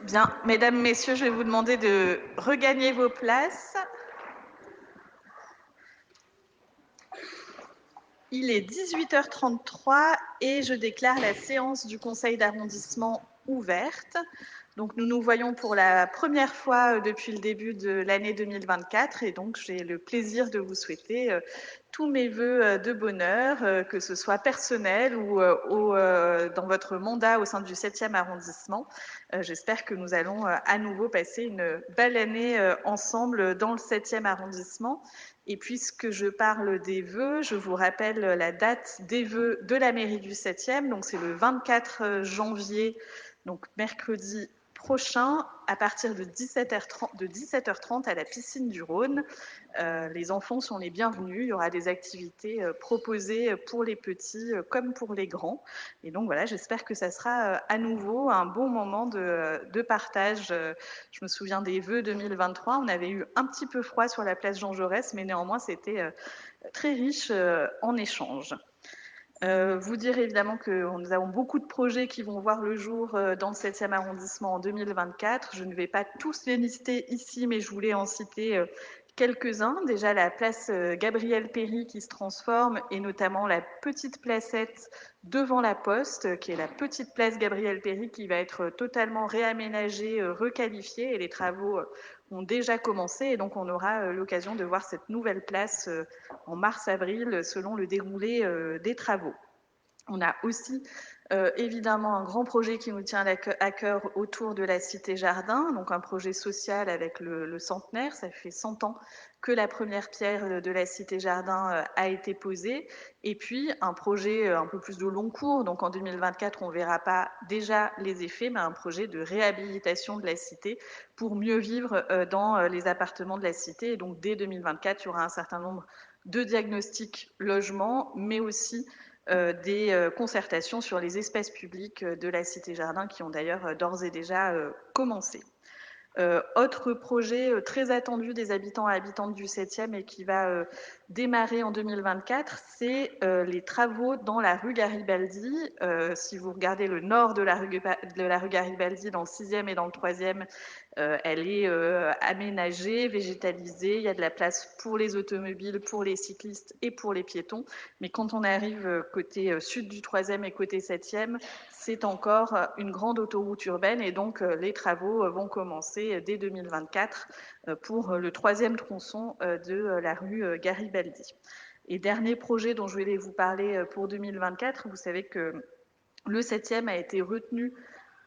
Bien, mesdames, messieurs, je vais vous demander de regagner vos places. Il est 18h33 et je déclare la séance du conseil d'arrondissement ouverte. Donc nous nous voyons pour la première fois depuis le début de l'année 2024 et donc j'ai le plaisir de vous souhaiter tous mes vœux de bonheur, que ce soit personnel ou dans votre mandat au sein du 7e arrondissement. J'espère que nous allons à nouveau passer une belle année ensemble dans le 7e arrondissement. Et puisque je parle des vœux, je vous rappelle la date des vœux de la mairie du 7e. Donc c'est le 24 janvier, donc mercredi prochain, à partir de 17h30 à la piscine du Rhône. Les enfants sont les bienvenus. Il y aura des activités proposées pour les petits comme pour les grands. Et donc voilà, j'espère que ça sera à nouveau un bon moment de partage. Je me souviens des vœux 2023. On avait eu un petit peu froid sur la place Jean Jaurès, mais néanmoins, c'était très riche en échanges. Vous dire évidemment que nous avons beaucoup de projets qui vont voir le jour dans le 7e arrondissement en 2024. Je ne vais pas tous les lister ici, mais je voulais en citer quelques-uns. Déjà la place Gabriel Péri qui se transforme et notamment la petite placette devant la Poste, qui est la petite place Gabriel Péri qui va être totalement réaménagée, requalifiée et les travaux ont déjà commencé et donc on aura l'occasion de voir cette nouvelle place en mars-avril selon le déroulé des travaux. On a aussi évidemment un grand projet qui nous tient à cœur autour de la Cité Jardin, donc un projet social avec le centenaire. Ça fait 100 ans que la première pierre de la Cité Jardin a été posée. Et puis un projet un peu plus de long cours, donc en 2024 on ne verra pas déjà les effets, mais un projet de réhabilitation de la Cité pour mieux vivre dans les appartements de la Cité. Et donc dès 2024, il y aura un certain nombre de diagnostics logements, mais aussi des concertations sur les espaces publics de la Cité Jardin qui ont d'ailleurs d'ores et déjà commencé. Autre projet très attendu des habitants et habitantes du 7e et qui va démarrer en 2024, c'est les travaux dans la rue Garibaldi. Si vous regardez le nord de la rue Garibaldi, dans le 6e et dans le 3e, elle est aménagée, végétalisée. Il y a de la place pour les automobiles, pour les cyclistes et pour les piétons. Mais quand on arrive côté sud du 3e et côté 7e, c'est encore une grande autoroute urbaine et donc les travaux vont commencer dès 2024 pour le 3e tronçon de la rue Garibaldi. Et dernier projet dont je voulais vous parler pour 2024, vous savez que le 7e a été retenu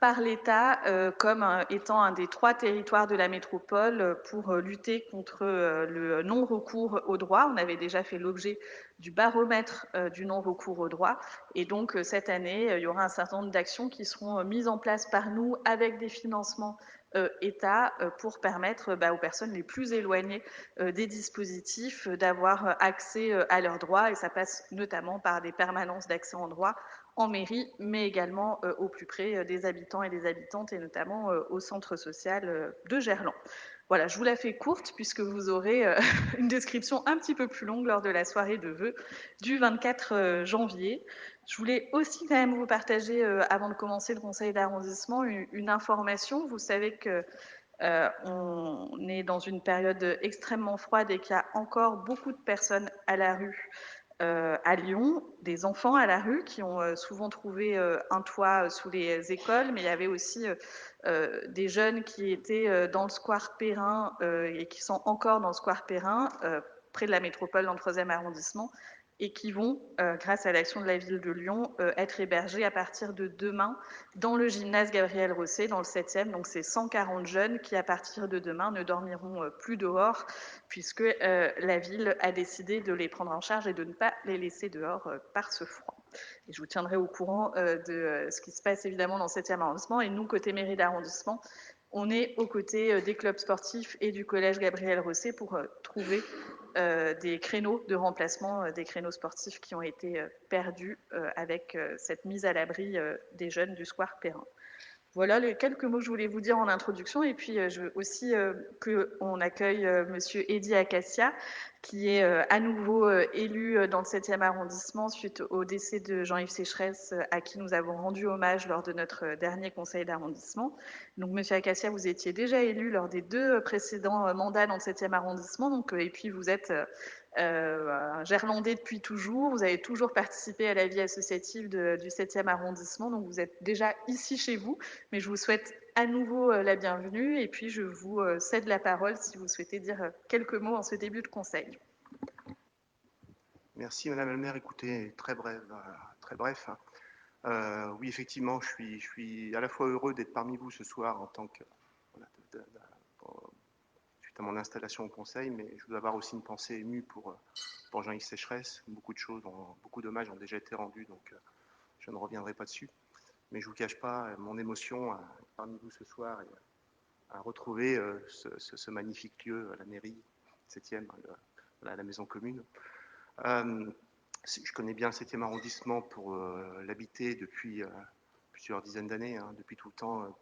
par l'État comme étant un des 3 territoires de la métropole pour lutter contre le non-recours au droit. On avait déjà fait l'objet du baromètre du non-recours au droit. Et donc cette année, il y aura un certain nombre d'actions qui seront mises en place par nous avec des financements État pour permettre aux personnes les plus éloignées des dispositifs d'avoir accès à leurs droits. Et ça passe notamment par des permanences d'accès en droit en mairie, mais également au plus près des habitants et des habitantes, et notamment au centre social de Gerland. Voilà, je vous la fais courte puisque vous aurez une description un petit peu plus longue lors de la soirée de vœux du 24 janvier. Je voulais aussi quand même vous partager, avant de commencer le conseil d'arrondissement, une information. Vous savez que on est dans une période extrêmement froide et qu'il y a encore beaucoup de personnes à la rue à Lyon, des enfants à la rue qui ont souvent trouvé un toit sous les écoles, mais il y avait aussi des jeunes qui étaient dans le square Perrin et qui sont encore dans le square Perrin, près de la métropole dans le 3e arrondissement, et qui vont, grâce à l'action de la ville de Lyon, être hébergés à partir de demain dans le gymnase Gabriel Rosset, dans le 7e. Donc c'est 140 jeunes qui, à partir de demain, ne dormiront plus dehors, puisque la ville a décidé de les prendre en charge et de ne pas les laisser dehors par ce froid. Et je vous tiendrai au courant de ce qui se passe évidemment dans le 7e arrondissement. Et nous, côté mairie d'arrondissement, on est aux côtés des clubs sportifs et du collège Gabriel Rosset pour trouver des créneaux de remplacement, des créneaux sportifs qui ont été perdus avec cette mise à l'abri des jeunes du square Perrin. Voilà les quelques mots que je voulais vous dire en introduction. Et puis, je veux aussi qu'on accueille Monsieur Eddy Acacia, qui est à nouveau élu dans le 7e arrondissement suite au décès de Jean-Yves Sécheresse, à qui nous avons rendu hommage lors de notre dernier conseil d'arrondissement. Donc, Monsieur Acacia, vous étiez déjà élu lors des 2 précédents mandats dans le 7e arrondissement. Donc, et puis, vous êtes un Gerlandais depuis toujours. Vous avez toujours participé à la vie associative du 7e arrondissement. Donc, vous êtes déjà ici chez vous. Mais je vous souhaite à nouveau la bienvenue et puis je vous cède la parole si vous souhaitez dire quelques mots en ce début de conseil. Merci Madame la maire. Écoutez, très bref. Oui, effectivement, je suis à la fois heureux d'être parmi vous ce soir en tant que voilà, suite à mon installation au conseil, mais je dois avoir aussi une pensée émue pour Jean-Yves Sécheresse. Beaucoup d'hommages ont déjà été rendus, donc je ne reviendrai pas dessus. Mais je ne vous cache pas mon émotion parmi vous ce soir et à retrouver ce magnifique lieu, la mairie 7e, la maison commune. Je connais bien le 7e arrondissement pour l'habiter depuis plusieurs dizaines d'années, depuis tout le temps,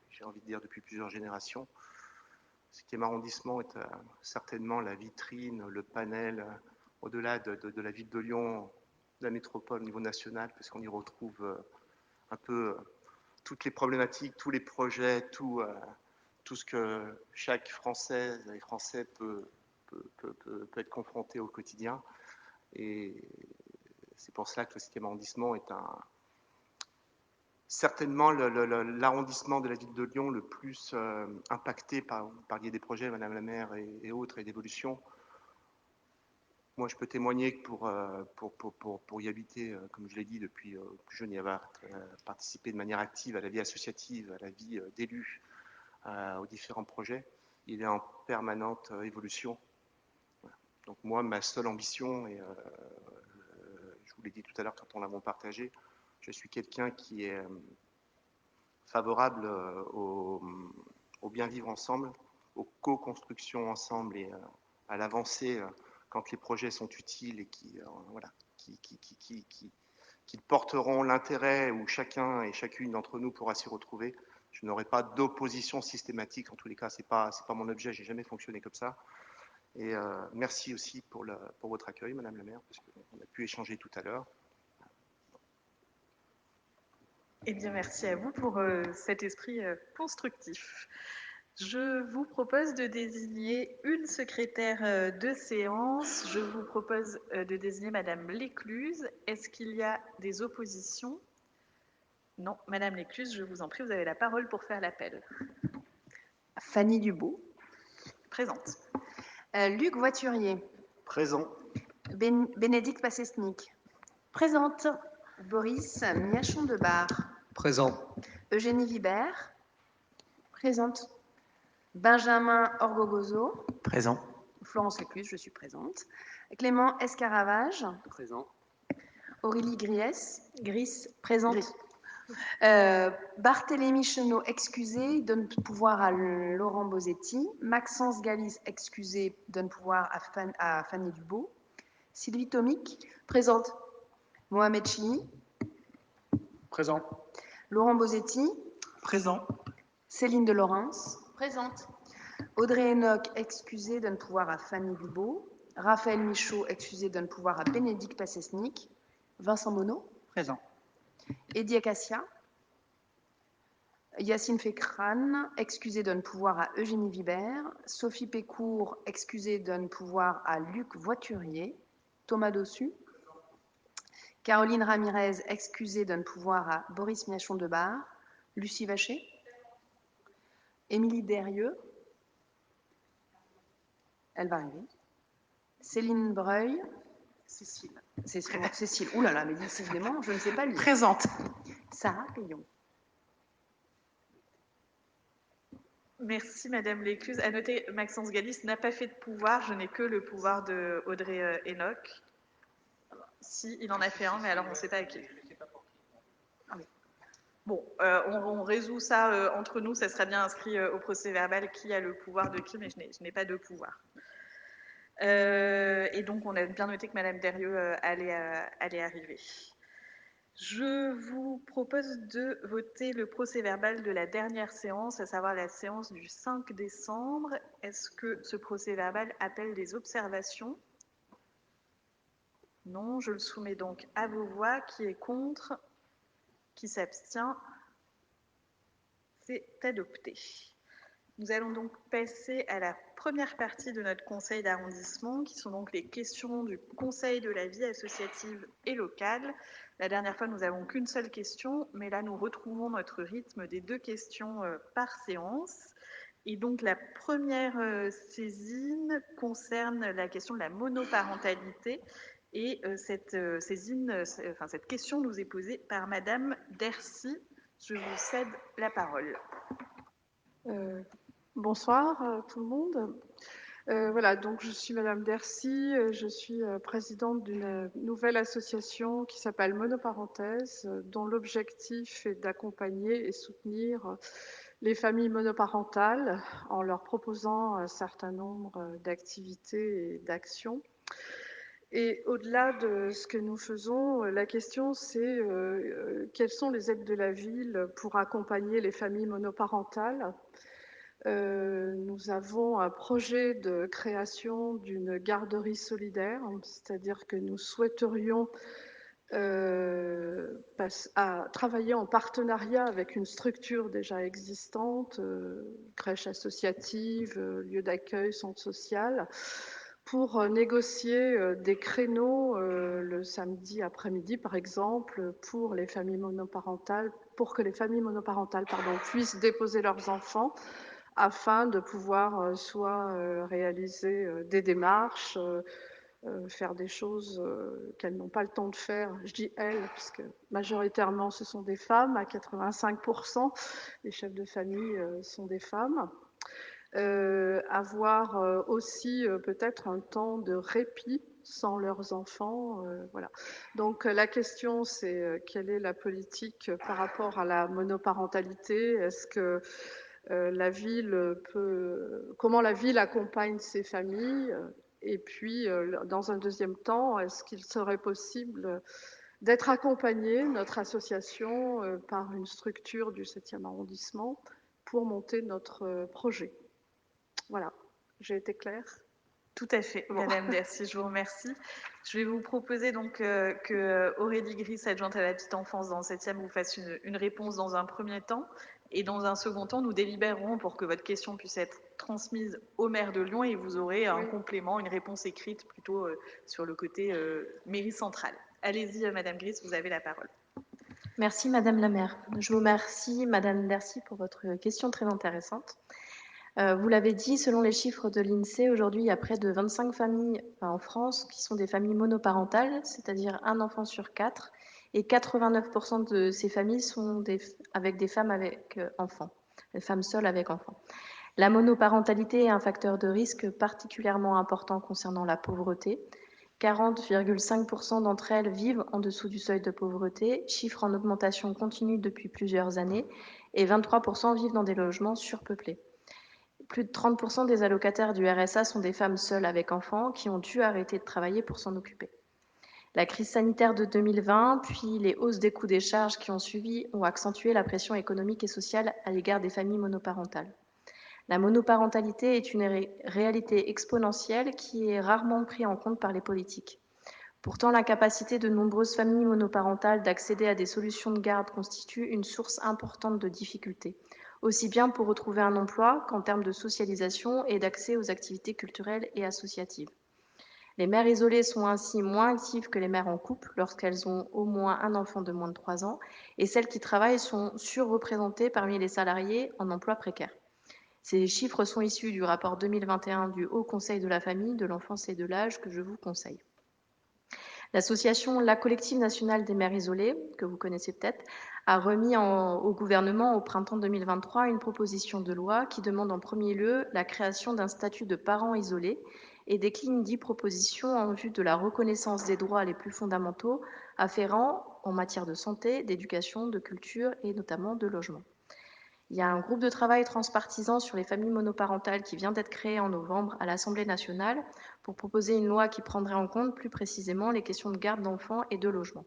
j'ai envie de dire depuis plusieurs générations. Le 7e arrondissement est certainement la vitrine, le panel, au-delà de la ville de Lyon, de la métropole au niveau national, parce qu'on y retrouve un peu toutes les problématiques, tous les projets, tout ce que chaque Française et Français peut être confronté au quotidien. Et c'est pour cela que le 7e arrondissement est certainement l'arrondissement de la ville de Lyon le plus impacté par des projets, Madame la maire, et autres, et d'évolution. Moi, je peux témoigner que pour y habiter, comme je l'ai dit, depuis plus jeune, y avoir participé de manière active à la vie associative, à la vie d'élu, aux différents projets, il est en permanente évolution. Voilà. Donc moi, ma seule ambition, et je vous l'ai dit tout à l'heure quand on l'avons partagé, je suis quelqu'un qui est favorable au bien vivre ensemble, aux co-constructions ensemble et à l'avancée quand les projets sont utiles et qui porteront l'intérêt où chacun et chacune d'entre nous pourra s'y retrouver. Je n'aurai pas d'opposition systématique, en tous les cas, c'est pas mon objet, j'ai jamais fonctionné comme ça. Et merci aussi pour votre accueil, Madame la maire, parce qu'on a pu échanger tout à l'heure. Eh bien, merci à vous pour cet esprit constructif. Je vous propose de désigner une secrétaire de séance. Je vous propose de désigner Madame Lécluse. Est-ce qu'il y a des oppositions? Non. Madame Lécluse, je vous en prie, vous avez la parole pour faire l'appel. Fanny Dubout. Présente. Luc Voiturier. Présent. Bénédicte Passesnik. Présente. Boris Miachon de Bar. Présent. Eugénie Vibert. Présente. Benjamin Orgogozo. Présent. Florence Lécluse, je suis présente. Clément Escaravage. Présent. Aurélie Gries, présente. Gris. Barthélémy Chenot, excusé, donne pouvoir à Laurent Bosetti. Maxence Galis, excusé, donne pouvoir à Fanny Dubout. Sylvie Tomic, présente. Mohamed Chini. Présent. Laurent Bosetti. Présent. Céline de Laurence. Présente. Audrey Enoch, excusé, donne pouvoir à Fanny Dubout. Raphaël Michaud, excusé, donne pouvoir à Bénédicte Passesnik. Vincent Monod. Présent. Eddie Acacia. Yacine Fekran, excusé, donne pouvoir à Eugénie Vibert. Sophie Pécourt, excusé, donne pouvoir à Luc Voiturier. Thomas Dossu. Caroline Ramirez, excusée, donne pouvoir à Boris Miachon de Bar. Lucie Vacher. Émilie Derieux. Elle va arriver. Céline Breuil. Cécile. Cécile. Ouh là là, mais décidément, je ne sais pas lire. Présente. Sarah Payon. Merci Madame Lécluse. À noter, Maxence Galis n'a pas fait de pouvoir. Je n'ai que le pouvoir de Audrey Enoch. Si, il en a fait un, mais alors on ne sait pas à qui. Ah oui. Bon, on résout ça entre nous. Ça sera bien inscrit au procès-verbal qui a le pouvoir de qui, mais je n'ai pas de pouvoir. Et donc, on a bien noté que Madame Derieux allait arriver. Je vous propose de voter le procès-verbal de la dernière séance, à savoir la séance du 5 décembre. Est-ce que ce procès-verbal appelle des observations? Non, je le soumets donc à vos voix. Qui est contre? Qui s'abstient? C'est adopté. Nous allons donc passer à la première partie de notre conseil d'arrondissement, qui sont donc les questions du conseil de la vie associative et locale. La dernière fois, nous n'avons qu'une seule question, mais là, nous retrouvons notre rythme des 2 questions par séance. Et donc, la première saisine concerne la question de la monoparentalité. Et cette question nous est posée par Madame Dercy. Je vous cède la parole. Bonsoir tout le monde. Voilà, donc je suis Madame Dercy, je suis présidente d'une nouvelle association qui s'appelle Monoparenthèse, dont l'objectif est d'accompagner et soutenir les familles monoparentales en leur proposant un certain nombre d'activités et d'actions. Et au-delà de ce que nous faisons, la question c'est quelles sont les aides de la ville pour accompagner les familles monoparentales. Nous avons un projet de création d'une garderie solidaire, c'est-à-dire que nous souhaiterions travailler en partenariat avec une structure déjà existante, crèche associative, lieu d'accueil, centre social, pour négocier des créneaux le samedi après-midi, par exemple, pour les familles monoparentales, pour que les familles monoparentales puissent déposer leurs enfants afin de pouvoir soit réaliser des démarches, faire des choses qu'elles n'ont pas le temps de faire. Je dis elles, puisque majoritairement ce sont des femmes, à 85%, les chefs de famille sont des femmes. Avoir aussi peut-être un temps de répit sans leurs enfants. Voilà. Donc la question c'est quelle est la politique par rapport à la monoparentalité? Est-ce que comment la ville accompagne ces familles? Et puis, dans un deuxième temps, est-ce qu'il serait possible d'être accompagné, notre association, par une structure du 7e arrondissement pour monter notre projet? Voilà, j'ai été claire? Tout à fait, Bon. Madame Dercy, je vous remercie. Je vais vous proposer donc que Aurélie Gris, adjointe à la petite enfance dans le 7e, vous fasse une réponse dans un premier temps. Et dans un second temps, nous délibérerons pour que votre question puisse être transmise au maire de Lyon et vous aurez un complément, une réponse écrite plutôt sur le côté mairie centrale. Allez-y, Madame Gris, vous avez la parole. Merci Madame la maire. Je vous remercie Madame Dercy pour votre question très intéressante. Vous l'avez dit, selon les chiffres de l'INSEE, aujourd'hui, il y a près de 25 familles en France qui sont des familles monoparentales, c'est-à-dire un enfant sur 4, et 89% de ces familles sont avec des femmes avec enfants, des femmes seules avec enfants. La monoparentalité est un facteur de risque particulièrement important concernant la pauvreté. 40,5% d'entre elles vivent en dessous du seuil de pauvreté, chiffre en augmentation continue depuis plusieurs années, et 23% vivent dans des logements surpeuplés. Plus de 30% des allocataires du RSA sont des femmes seules avec enfants qui ont dû arrêter de travailler pour s'en occuper. La crise sanitaire de 2020, puis les hausses des coûts des charges qui ont suivi ont accentué la pression économique et sociale à l'égard des familles monoparentales. La monoparentalité est une réalité exponentielle qui est rarement prise en compte par les politiques. Pourtant, l'incapacité de nombreuses familles monoparentales d'accéder à des solutions de garde constitue une source importante de difficultés, aussi bien pour retrouver un emploi qu'en termes de socialisation et d'accès aux activités culturelles et associatives. Les mères isolées sont ainsi moins actives que les mères en couple lorsqu'elles ont au moins un enfant de moins de 3 ans, et celles qui travaillent sont surreprésentées parmi les salariés en emploi précaire. Ces chiffres sont issus du rapport 2021 du Haut Conseil de la famille, de l'enfance et de l'âge que je vous conseille. L'association La Collective nationale des mères isolées, que vous connaissez peut-être, a remis au gouvernement au printemps 2023 une proposition de loi qui demande en premier lieu la création d'un statut de parent isolé et décline 10 propositions en vue de la reconnaissance des droits les plus fondamentaux afférents en matière de santé, d'éducation, de culture et notamment de logement. Il y a un groupe de travail transpartisan sur les familles monoparentales qui vient d'être créé en novembre à l'Assemblée nationale pour proposer une loi qui prendrait en compte plus précisément les questions de garde d'enfants et de logement.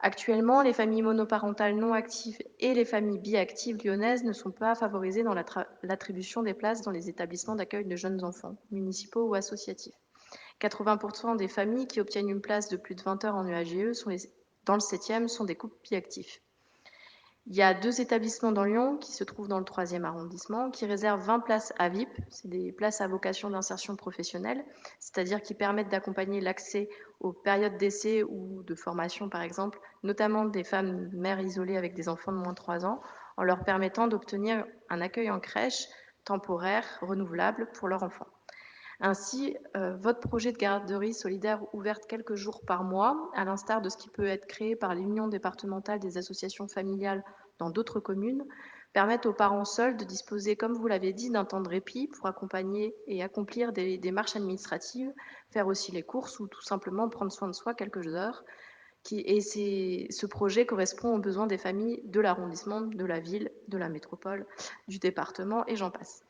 Actuellement, les familles monoparentales non actives et les familles biactives lyonnaises ne sont pas favorisées dans l'attribution des places dans les établissements d'accueil de jeunes enfants, municipaux ou associatifs. 80% des familles qui obtiennent une place de plus de 20 heures en UAGE dans le 7e sont des couples biactifs. Il y a 2 établissements dans Lyon qui se trouvent dans le 3e arrondissement qui réservent 20 places à VIP, c'est des places à vocation d'insertion professionnelle, c'est-à-dire qui permettent d'accompagner l'accès aux périodes d'essai ou de formation par exemple, notamment des femmes mères isolées avec des enfants de moins de 3 ans, en leur permettant d'obtenir un accueil en crèche temporaire, renouvelable pour leur enfant. Ainsi, votre projet de garderie solidaire ouverte quelques jours par mois, à l'instar de ce qui peut être créé par l'Union départementale des associations familiales dans d'autres communes, permettent aux parents seuls de disposer, comme vous l'avez dit, d'un temps de répit pour accompagner et accomplir des démarches administratives, faire aussi les courses ou tout simplement prendre soin de soi quelques heures. Ce projet correspond aux besoins des familles de l'arrondissement, de la ville, de la métropole, du département et j'en passe.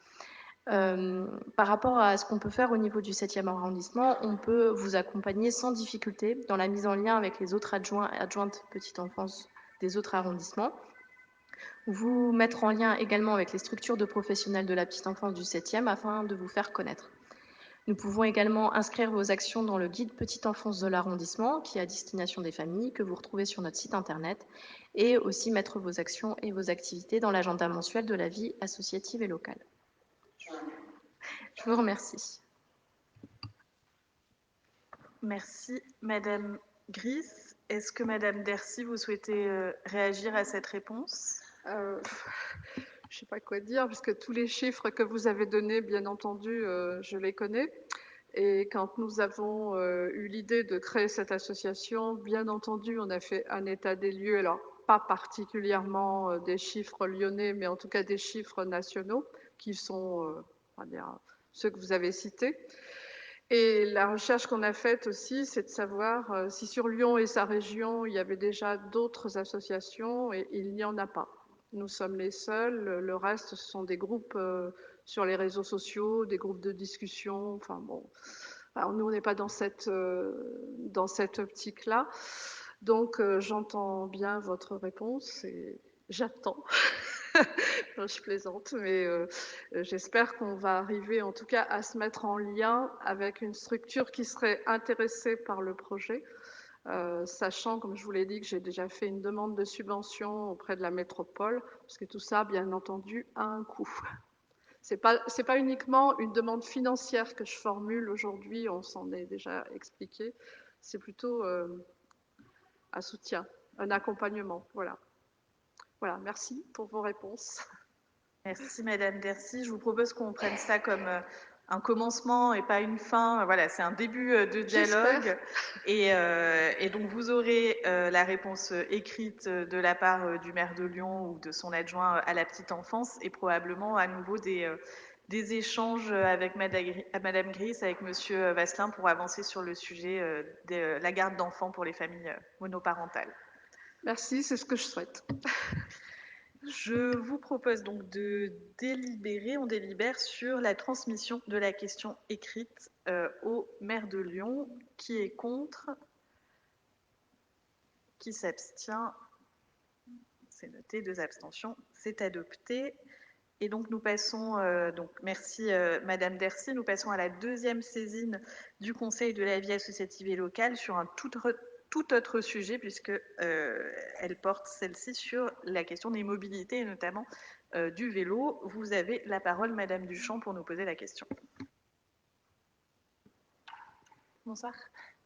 Par rapport à ce qu'on peut faire au niveau du 7e arrondissement, on peut vous accompagner sans difficulté dans la mise en lien avec les autres adjointes petite enfance des autres arrondissements. Vous mettre en lien également avec les structures de professionnels de la petite enfance du 7e afin de vous faire connaître. Nous pouvons également inscrire vos actions dans le guide petite enfance de l'arrondissement qui est à destination des familles que vous retrouvez sur notre site internet et aussi mettre vos actions et vos activités dans l'agenda mensuel de la vie associative et locale. Je vous remercie. Merci, Madame Gris. Est-ce que Madame Dercy, vous souhaitez réagir à cette réponse ? Je ne sais pas quoi dire, parce que tous les chiffres que vous avez donnés, bien entendu, je les connais. Et quand nous avons eu l'idée de créer cette association, bien entendu, on a fait un état des lieux, alors pas particulièrement des chiffres lyonnais, mais en tout cas des chiffres nationaux, qui sont ceux que vous avez cités. Et la recherche qu'on a faite aussi, c'est de savoir si sur Lyon et sa région, il y avait déjà d'autres associations, et il n'y en a pas. Nous sommes les seuls, le reste, ce sont des groupes sur les réseaux sociaux, des groupes de discussion, enfin bon. Alors nous, on n'est pas dans cette optique-là. Donc, j'entends bien votre réponse et j'attends. Non, je plaisante, mais j'espère qu'on va arriver en tout cas à se mettre en lien avec une structure qui serait intéressée par le projet, sachant, comme je vous l'ai dit, que j'ai déjà fait une demande de subvention auprès de la métropole, parce que tout ça, bien entendu, a un coût. C'est pas uniquement une demande financière que je formule aujourd'hui, on s'en est déjà expliqué, c'est plutôt un soutien, un accompagnement. Voilà. Voilà, merci pour vos réponses. Merci Madame Dercy. Je vous propose qu'on prenne ça comme un commencement et pas une fin. Voilà, c'est un début de dialogue. Et donc vous aurez la réponse écrite de la part du maire de Lyon ou de son adjoint à la petite enfance et probablement à nouveau des échanges avec Madame Gris, avec Monsieur Vasselin pour avancer sur le sujet de la garde d'enfants pour les familles monoparentales. Merci, c'est ce que je souhaite. Je vous propose donc de délibérer. On délibère sur la transmission de la question écrite au maire de Lyon. Qui est contre? Qui s'abstient? C'est noté, 2 abstentions. C'est adopté. Et donc nous passons, merci Madame Dercy, nous passons à la deuxième saisine du Conseil de la vie associative et locale sur un tout autre sujet puisque elle porte celle-ci sur la question des mobilités et notamment du vélo. Vous avez la parole Madame Duchamp pour nous poser la question. Bonsoir.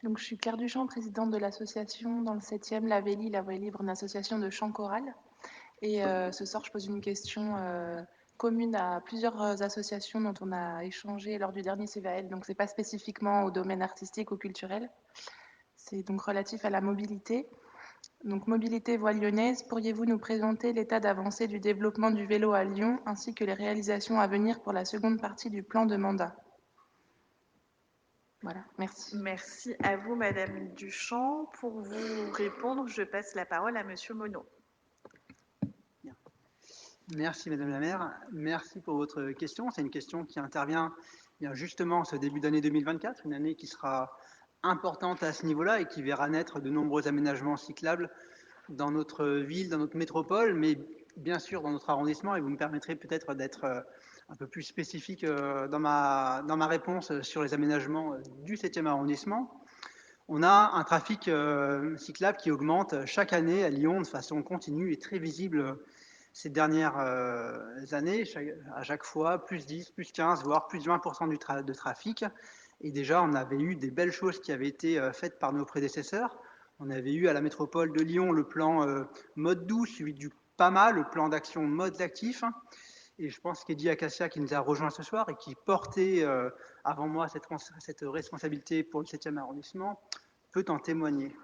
Donc, je suis Claire Duchamp, présidente de l'association dans le 7e, La Vélie, la voie libre, une association de chant choral. Et ce soir, je pose une question commune à plusieurs associations dont on a échangé lors du dernier CVAL. Donc, ce n'est pas spécifiquement au domaine artistique ou culturel. C'est donc relatif à la mobilité. Donc, mobilité voie lyonnaise, pourriez-vous nous présenter l'état d'avancée du développement du vélo à Lyon ainsi que les réalisations à venir pour la seconde partie du plan de mandat? Voilà, merci. Merci à vous, Madame Duchamp. Pour vous répondre, je passe la parole à Monsieur Monod. Merci Madame la maire, merci pour votre question. C'est une question qui intervient bien justement ce début d'année 2024, une année qui sera importante à ce niveau-là et qui verra naître de nombreux aménagements cyclables dans notre ville, dans notre métropole, mais bien sûr dans notre arrondissement. Et vous me permettrez peut-être d'être un peu plus spécifique dans ma réponse sur les aménagements du 7e arrondissement. On a un trafic cyclable qui augmente chaque année à Lyon de façon continue et très visible ces dernières années, à chaque fois, plus 10, plus 15, voire plus 20% de trafic. Et déjà, on avait eu des belles choses qui avaient été faites par nos prédécesseurs. On avait eu à la métropole de Lyon le plan mode doux, suivi du PAMA, le plan d'action mode actif. Et je pense qu'Eddie Acacia, qui nous a rejoint ce soir et qui portait avant moi cette responsabilité pour le 7e arrondissement, peut en témoigner.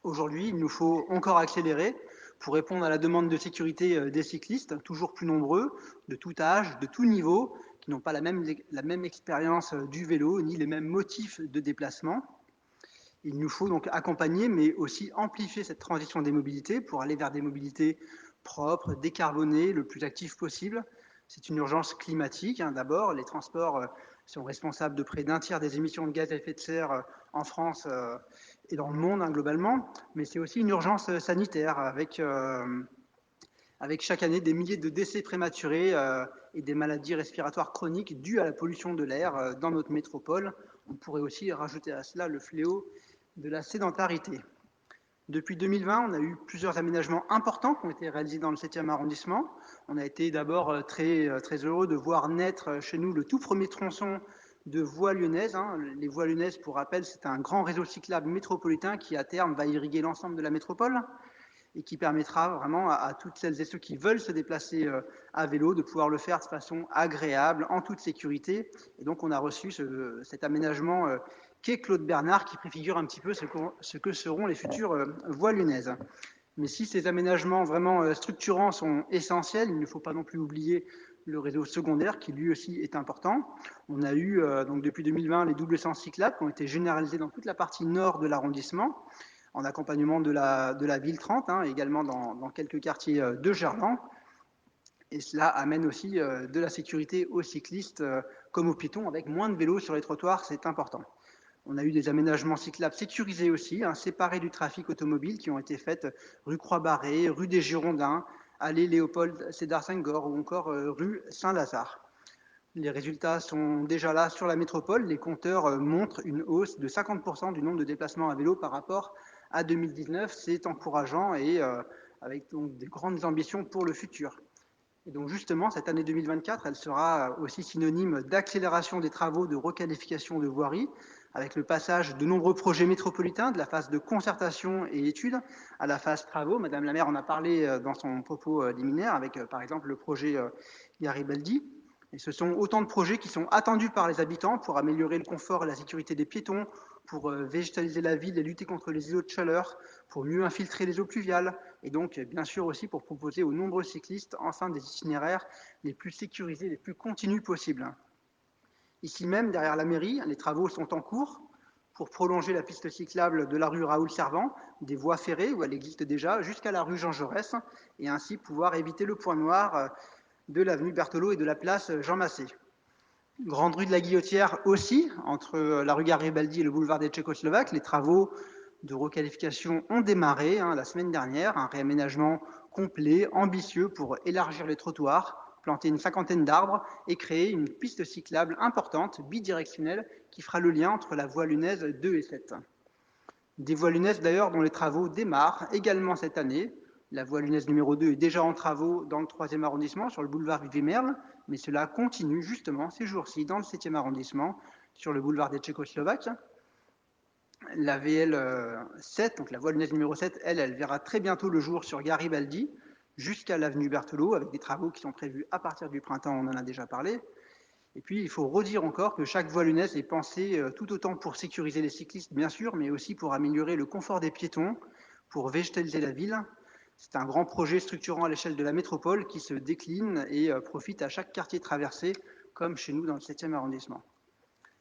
Aujourd'hui, il nous faut encore accélérer pour répondre à la demande de sécurité des cyclistes, toujours plus nombreux, de tout âge, de tout niveau, qui n'ont pas la même expérience du vélo, ni les mêmes motifs de déplacement. Il nous faut donc accompagner, mais aussi amplifier cette transition des mobilités pour aller vers des mobilités propres, décarbonées, le plus actives possible. C'est une urgence climatique, d'abord. Les transports sont responsables de près d'un tiers des émissions de gaz à effet de serre en France et dans le monde globalement, mais c'est aussi une urgence sanitaire avec chaque année des milliers de décès prématurés et des maladies respiratoires chroniques dues à la pollution de l'air dans notre métropole. On pourrait aussi rajouter à cela le fléau de la sédentarité. Depuis 2020, on a eu plusieurs aménagements importants qui ont été réalisés dans le 7e arrondissement. On a été d'abord très heureux de voir naître chez nous le tout premier tronçon de voies lyonnaises. Les voies lyonnaises, pour rappel, c'est un grand réseau cyclable métropolitain qui, à terme, va irriguer l'ensemble de la métropole et qui permettra vraiment à toutes celles et ceux qui veulent se déplacer à vélo de pouvoir le faire de façon agréable, en toute sécurité. Et donc, on a reçu cet aménagement qu'est Claude Bernard, qui préfigure un petit peu ce que seront les futures voies lyonnaises. Mais si ces aménagements vraiment structurants sont essentiels, il ne faut pas non plus oublier le réseau secondaire qui lui aussi est important. On a eu donc depuis 2020 les doubles sens cyclables qui ont été généralisés dans toute la partie nord de l'arrondissement, en accompagnement de la ville 30, également dans quelques quartiers de Gerland. Et cela amène aussi de la sécurité aux cyclistes comme aux piétons, avec moins de vélos sur les trottoirs, c'est important. On a eu des aménagements cyclables sécurisés aussi, séparés du trafic automobile, qui ont été faits rue Croix-Barrée, rue des Girondins, allée Léopold Sédar Senghor ou encore rue Saint-Lazare. Les résultats sont déjà là sur la métropole. Les compteurs montrent une hausse de 50% du nombre de déplacements à vélo par rapport à 2019. C'est encourageant et avec donc de grandes ambitions pour le futur. Et donc justement, cette année 2024, elle sera aussi synonyme d'accélération des travaux de requalification de voirie, avec le passage de nombreux projets métropolitains de la phase de concertation et études à la phase travaux. Madame la maire en a parlé dans son propos liminaire, avec par exemple le projet Garibaldi. Et ce sont autant de projets qui sont attendus par les habitants pour améliorer le confort et la sécurité des piétons, pour végétaliser la ville et lutter contre les îlots de chaleur, pour mieux infiltrer les eaux pluviales, et donc bien sûr aussi pour proposer aux nombreux cyclistes enfin des itinéraires les plus sécurisés, les plus continus possibles. Ici même, derrière la mairie, les travaux sont en cours pour prolonger la piste cyclable de la rue Raoul-Servant, des voies ferrées où elle existe déjà, jusqu'à la rue Jean Jaurès, et ainsi pouvoir éviter le point noir de l'avenue Berthelot et de la place Jean Massé. Grande rue de la Guillotière aussi, entre la rue Garibaldi et le boulevard des Tchécoslovaques, les travaux de requalification ont démarré la semaine dernière, un réaménagement complet, ambitieux pour élargir les trottoirs, planter une 50aine d'arbres et créer une piste cyclable importante, bidirectionnelle, qui fera le lien entre la voie lunaise 2 et 7. Des voies lunaises d'ailleurs dont les travaux démarrent également cette année. La voie lunaise numéro 2 est déjà en travaux dans le 3e arrondissement, sur le boulevard Vivier-Merle, mais cela continue justement ces jours-ci dans le 7e arrondissement, sur le boulevard des Tchécoslovaques. La VL 7, donc la voie lunaise numéro 7, elle verra très bientôt le jour sur Garibaldi, jusqu'à l'avenue Berthelot, avec des travaux qui sont prévus à partir du printemps, on en a déjà parlé. Et puis, il faut redire encore que chaque voie lunaise est pensée tout autant pour sécuriser les cyclistes, bien sûr, mais aussi pour améliorer le confort des piétons, pour végétaliser la ville. C'est un grand projet structurant à l'échelle de la métropole qui se décline et profite à chaque quartier traversé, comme chez nous dans le 7e arrondissement.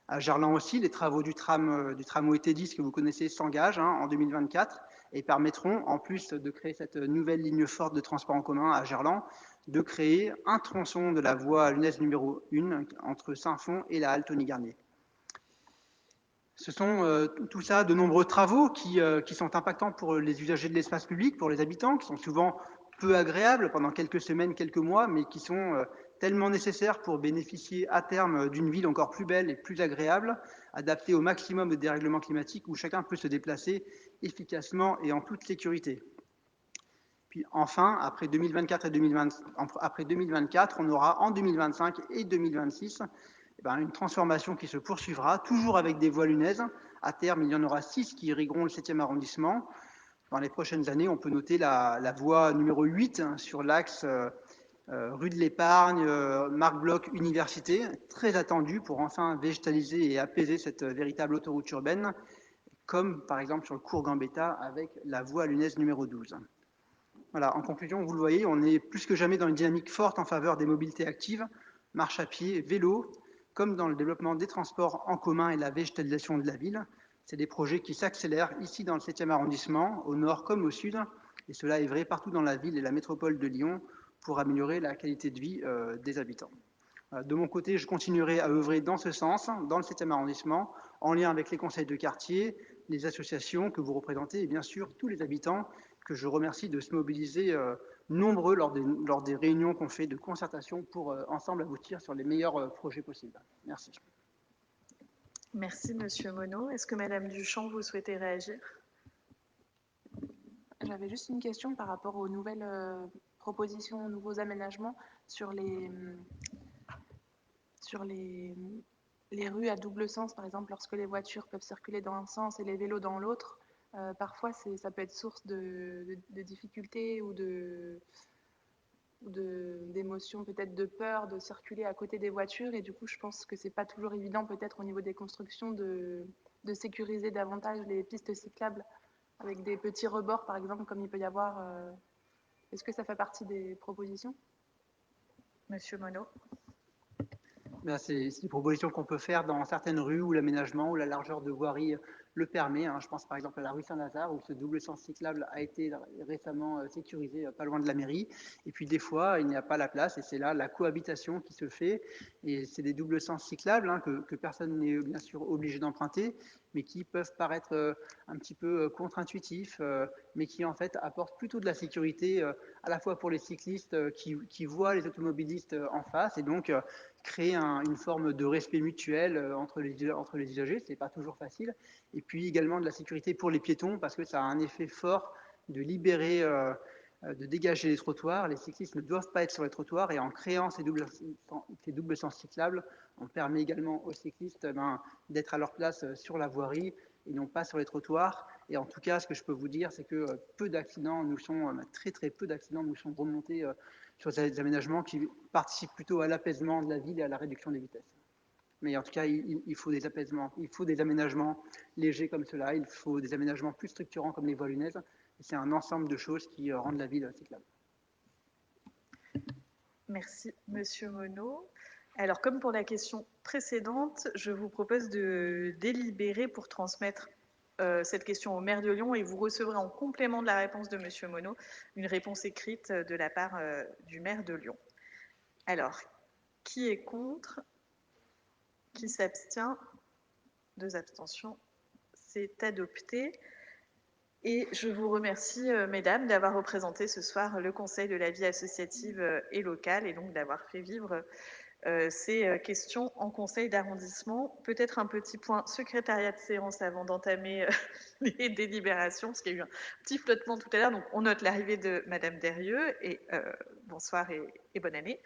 À Gerland aussi, les travaux du tramway T10 que vous connaissez s'engagent en 2024 et permettront, en plus de créer cette nouvelle ligne forte de transport en commun à Gerland, de créer un tronçon de la voie lunaise numéro 1 entre Saint-Fond et la halle Tony-Garnier. Ce sont tout ça de nombreux travaux qui sont impactants pour les usagers de l'espace public, pour les habitants, qui sont souvent peu agréables pendant quelques semaines, quelques mois, mais qui sont tellement nécessaires pour bénéficier à terme d'une ville encore plus belle et plus agréable, adaptée au maximum au dérèglement climatique, où chacun peut se déplacer efficacement et en toute sécurité. Puis enfin, après 2024, on aura en 2025 et 2026 une transformation qui se poursuivra, toujours avec des voies lunaises. À terme, il y en aura 6 qui irrigueront le 7e arrondissement. Dans les prochaines années, on peut noter la voie numéro 8 sur l'axe rue de l'Épargne, Marc Bloch, Université, très attendue pour enfin végétaliser et apaiser cette véritable autoroute urbaine, comme par exemple sur le cours Gambetta avec la voie lunaise numéro 12. Voilà, en conclusion, vous le voyez, on est plus que jamais dans une dynamique forte en faveur des mobilités actives, marche à pied, vélo, comme dans le développement des transports en commun et la végétalisation de la ville. C'est des projets qui s'accélèrent ici dans le 7e arrondissement, au nord comme au sud, et cela est vrai partout dans la ville et la métropole de Lyon pour améliorer la qualité de vie des habitants. De mon côté, je continuerai à œuvrer dans ce sens, dans le 7e arrondissement, en lien avec les conseils de quartier, les associations que vous représentez et bien sûr tous les habitants que je remercie de se mobiliser nombreux lors des réunions qu'on fait de concertation pour ensemble aboutir sur les meilleurs projets possibles. Merci. Merci, Monsieur Monod. Est-ce que Madame Duchamp, vous souhaitez réagir? J'avais juste une question par rapport aux nouvelles propositions, aux nouveaux aménagements sur les rues à double sens, par exemple, lorsque les voitures peuvent circuler dans un sens et les vélos dans l'autre. Parfois, ça peut être source de difficultés ou d'émotions, peut-être de peur de circuler à côté des voitures. Et du coup, je pense que c'est pas toujours évident, peut-être au niveau des constructions, de sécuriser davantage les pistes cyclables avec des petits rebords, par exemple, comme il peut y avoir. Est-ce que ça fait partie des propositions? Monsieur Monod. C'est des propositions qu'on peut faire dans certaines rues où l'aménagement ou la largeur de voirie le permet. Hein. Je pense par exemple à la rue Saint-Lazare où ce double sens cyclable a été récemment sécurisé pas loin de la mairie. Et puis des fois, il n'y a pas la place et c'est là la cohabitation qui se fait. Et c'est des doubles sens cyclables hein, que personne n'est bien sûr obligé d'emprunter, mais qui peuvent paraître un petit peu contre-intuitifs, mais qui en fait apportent plutôt de la sécurité à la fois pour les cyclistes qui voient les automobilistes en face et donc créer une forme de respect mutuel entre les usagers, c'est pas toujours facile, et puis également de la sécurité pour les piétons parce que ça a un effet fort de libérer, de dégager les trottoirs. Les cyclistes ne doivent pas être sur les trottoirs et en créant ces doubles sens cyclables, on permet également aux cyclistes d'être à leur place sur la voirie et non pas sur les trottoirs. Et en tout cas, ce que je peux vous dire, c'est que peu d'accidents nous sont, très peu d'accidents nous sont remontés sur ces aménagements qui participent plutôt à l'apaisement de la ville et à la réduction des vitesses. Mais en tout cas, il faut des apaisements, il faut des aménagements légers comme cela, il faut des aménagements plus structurants comme les voies lunaises. C'est un ensemble de choses qui rendent la ville cyclable. Merci, Monsieur Monod. Alors, comme pour la question précédente, je vous propose de délibérer pour transmettre cette question au maire de Lyon et vous recevrez en complément de la réponse de Monsieur Monod une réponse écrite de la part du maire de Lyon. Alors, qui est contre? Qui s'abstient? 2 abstentions. C'est adopté. Et je vous remercie, mesdames, d'avoir représenté ce soir le Conseil de la vie associative et locale et donc d'avoir fait vivre ces questions en conseil d'arrondissement. Peut-être un petit point secrétariat de séance avant d'entamer les délibérations, parce qu'il y a eu un petit flottement tout à l'heure. Donc, on note l'arrivée de Madame Derieux et bonsoir et bonne année.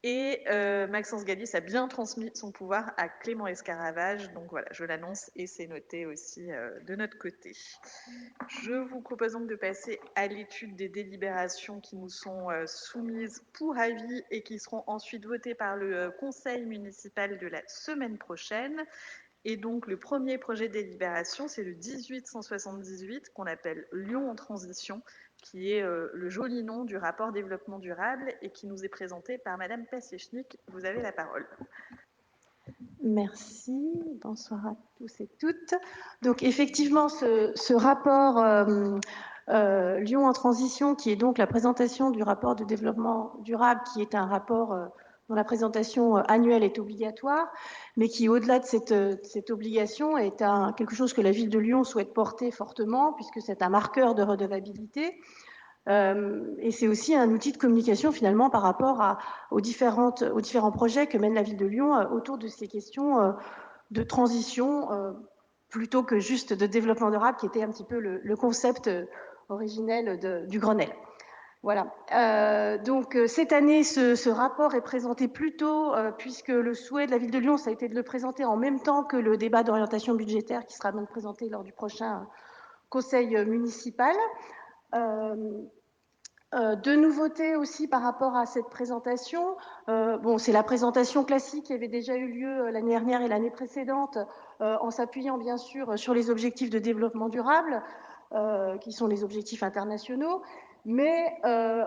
Et Maxence Gallis a bien transmis son pouvoir à Clément Escaravage. Donc voilà, je l'annonce et c'est noté aussi de notre côté. Je vous propose donc de passer à l'étude des délibérations qui nous sont soumises pour avis et qui seront ensuite votées par le conseil municipal de la semaine prochaine. Et donc, le premier projet de délibération, c'est le 1878 qu'on appelle Lyon en transition, qui est le joli nom du rapport développement durable et qui nous est présenté par Madame Passiechnik. Vous avez la parole. Merci, bonsoir à tous et toutes. Donc effectivement, ce rapport Lyon en transition, qui est donc la présentation du rapport de développement durable, qui est un rapport dont la présentation annuelle est obligatoire, mais qui, au-delà de cette obligation, est quelque chose que la ville de Lyon souhaite porter fortement, puisque c'est un marqueur de redevabilité. Et c'est aussi un outil de communication finalement par rapport aux différents projets que mène la ville de Lyon autour de ces questions de transition plutôt que juste de développement durable qui était un petit peu le concept originel du Grenelle. Voilà. Donc cette année, ce rapport est présenté plus tôt puisque le souhait de la ville de Lyon, ça a été de le présenter en même temps que le débat d'orientation budgétaire qui sera donc présenté lors du prochain conseil municipal. De nouveautés aussi par rapport à cette présentation. Bon, c'est la présentation classique qui avait déjà eu lieu l'année dernière et l'année précédente, en s'appuyant bien sûr sur les objectifs de développement durable, qui sont les objectifs internationaux, mais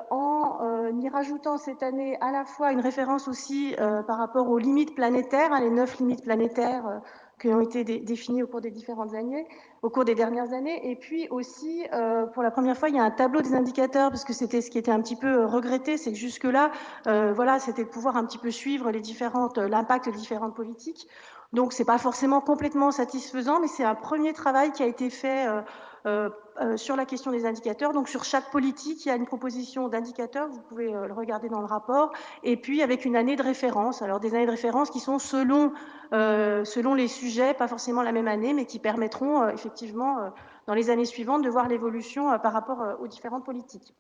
en y rajoutant cette année à la fois une référence aussi par rapport aux limites planétaires, les 9 limites planétaires qui ont été définies au cours des dernières années, et puis aussi, pour la première fois, il y a un tableau des indicateurs, parce que c'était ce qui était un petit peu regretté, c'est que jusque-là, voilà, c'était de pouvoir un petit peu suivre l'impact des différentes politiques. Donc, c'est pas forcément complètement satisfaisant, mais c'est un premier travail qui a été fait sur la question des indicateurs. Donc, sur chaque politique, il y a une proposition d'indicateurs, vous pouvez le regarder dans le rapport, et puis avec une année de référence. Alors, des années de référence qui sont selon les sujets, pas forcément la même année, mais qui permettront effectivement, dans les années suivantes, de voir l'évolution par rapport aux différentes politiques.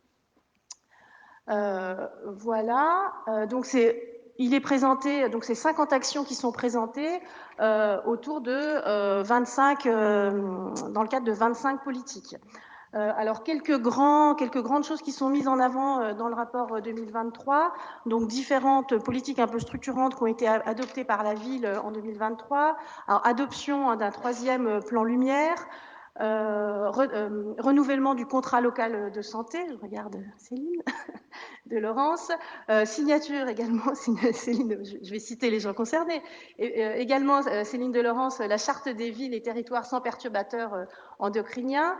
Voilà. Donc, il est présenté, donc c'est 50 actions qui sont présentées autour de 25, dans le cadre de 25 politiques. Alors, quelques grandes choses qui sont mises en avant dans le rapport 2023, donc différentes politiques un peu structurantes qui ont été adoptées par la ville en 2023. Alors, adoption d'un 3e plan lumière, renouvellement du contrat local de santé, je regarde Céline, de Laurence. Signature également, Céline, je vais citer les gens concernés. Également, Céline de Laurence, la charte des villes et territoires sans perturbateurs endocriniens.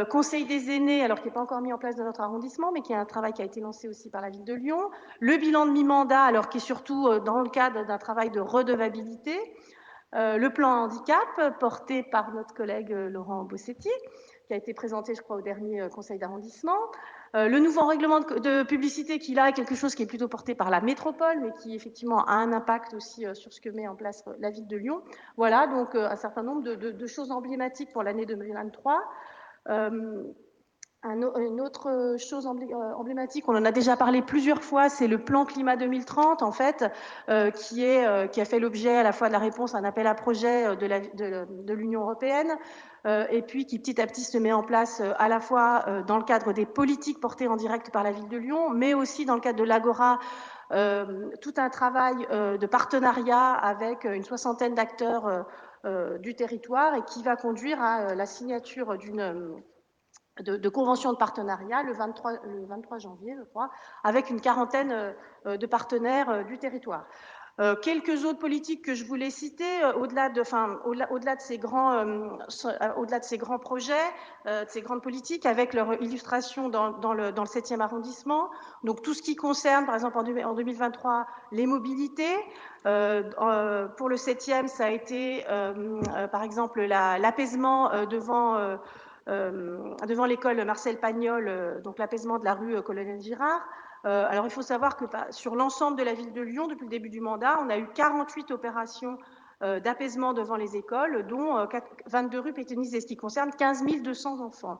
Conseil des aînés, alors qui n'est pas encore mis en place dans notre arrondissement, mais qui est un travail qui a été lancé aussi par la ville de Lyon. Le bilan de mi-mandat, alors qui est surtout dans le cadre d'un travail de redevabilité. Le plan handicap, porté par notre collègue Laurent Bossetti, qui a été présenté, je crois, au dernier conseil d'arrondissement. Le nouveau règlement de publicité, qui là est quelque chose qui est plutôt porté par la métropole, mais qui effectivement a un impact aussi sur ce que met en place la ville de Lyon. Voilà, donc un certain nombre de choses emblématiques pour l'année 2023. Une autre chose emblématique, on en a déjà parlé plusieurs fois, c'est le plan climat 2030, en fait, qui a fait l'objet à la fois de la réponse à un appel à projet de l'Union européenne, et puis qui petit à petit se met en place à la fois dans le cadre des politiques portées en direct par la ville de Lyon, mais aussi dans le cadre de l'Agora, tout un travail de partenariat avec une soixantaine d'acteurs du territoire et qui va conduire à la signature de conventions de partenariat le 23 janvier, je crois, avec une quarantaine de partenaires du territoire. Quelques autres politiques que je voulais citer, au-delà de ces grands projets, de ces grandes politiques, avec leur illustration dans le 7e arrondissement. Donc tout ce qui concerne, par exemple, en 2023, les mobilités. Pour le 7e, ça a été, par exemple, l'apaisement devant l'école Marcel Pagnol, donc l'apaisement de la rue Colonel Girard. Alors il faut savoir que sur l'ensemble de la ville de Lyon, depuis le début du mandat, on a eu 48 opérations d'apaisement devant les écoles, dont 22 rues pétonisées, ce qui concerne 15 200 enfants.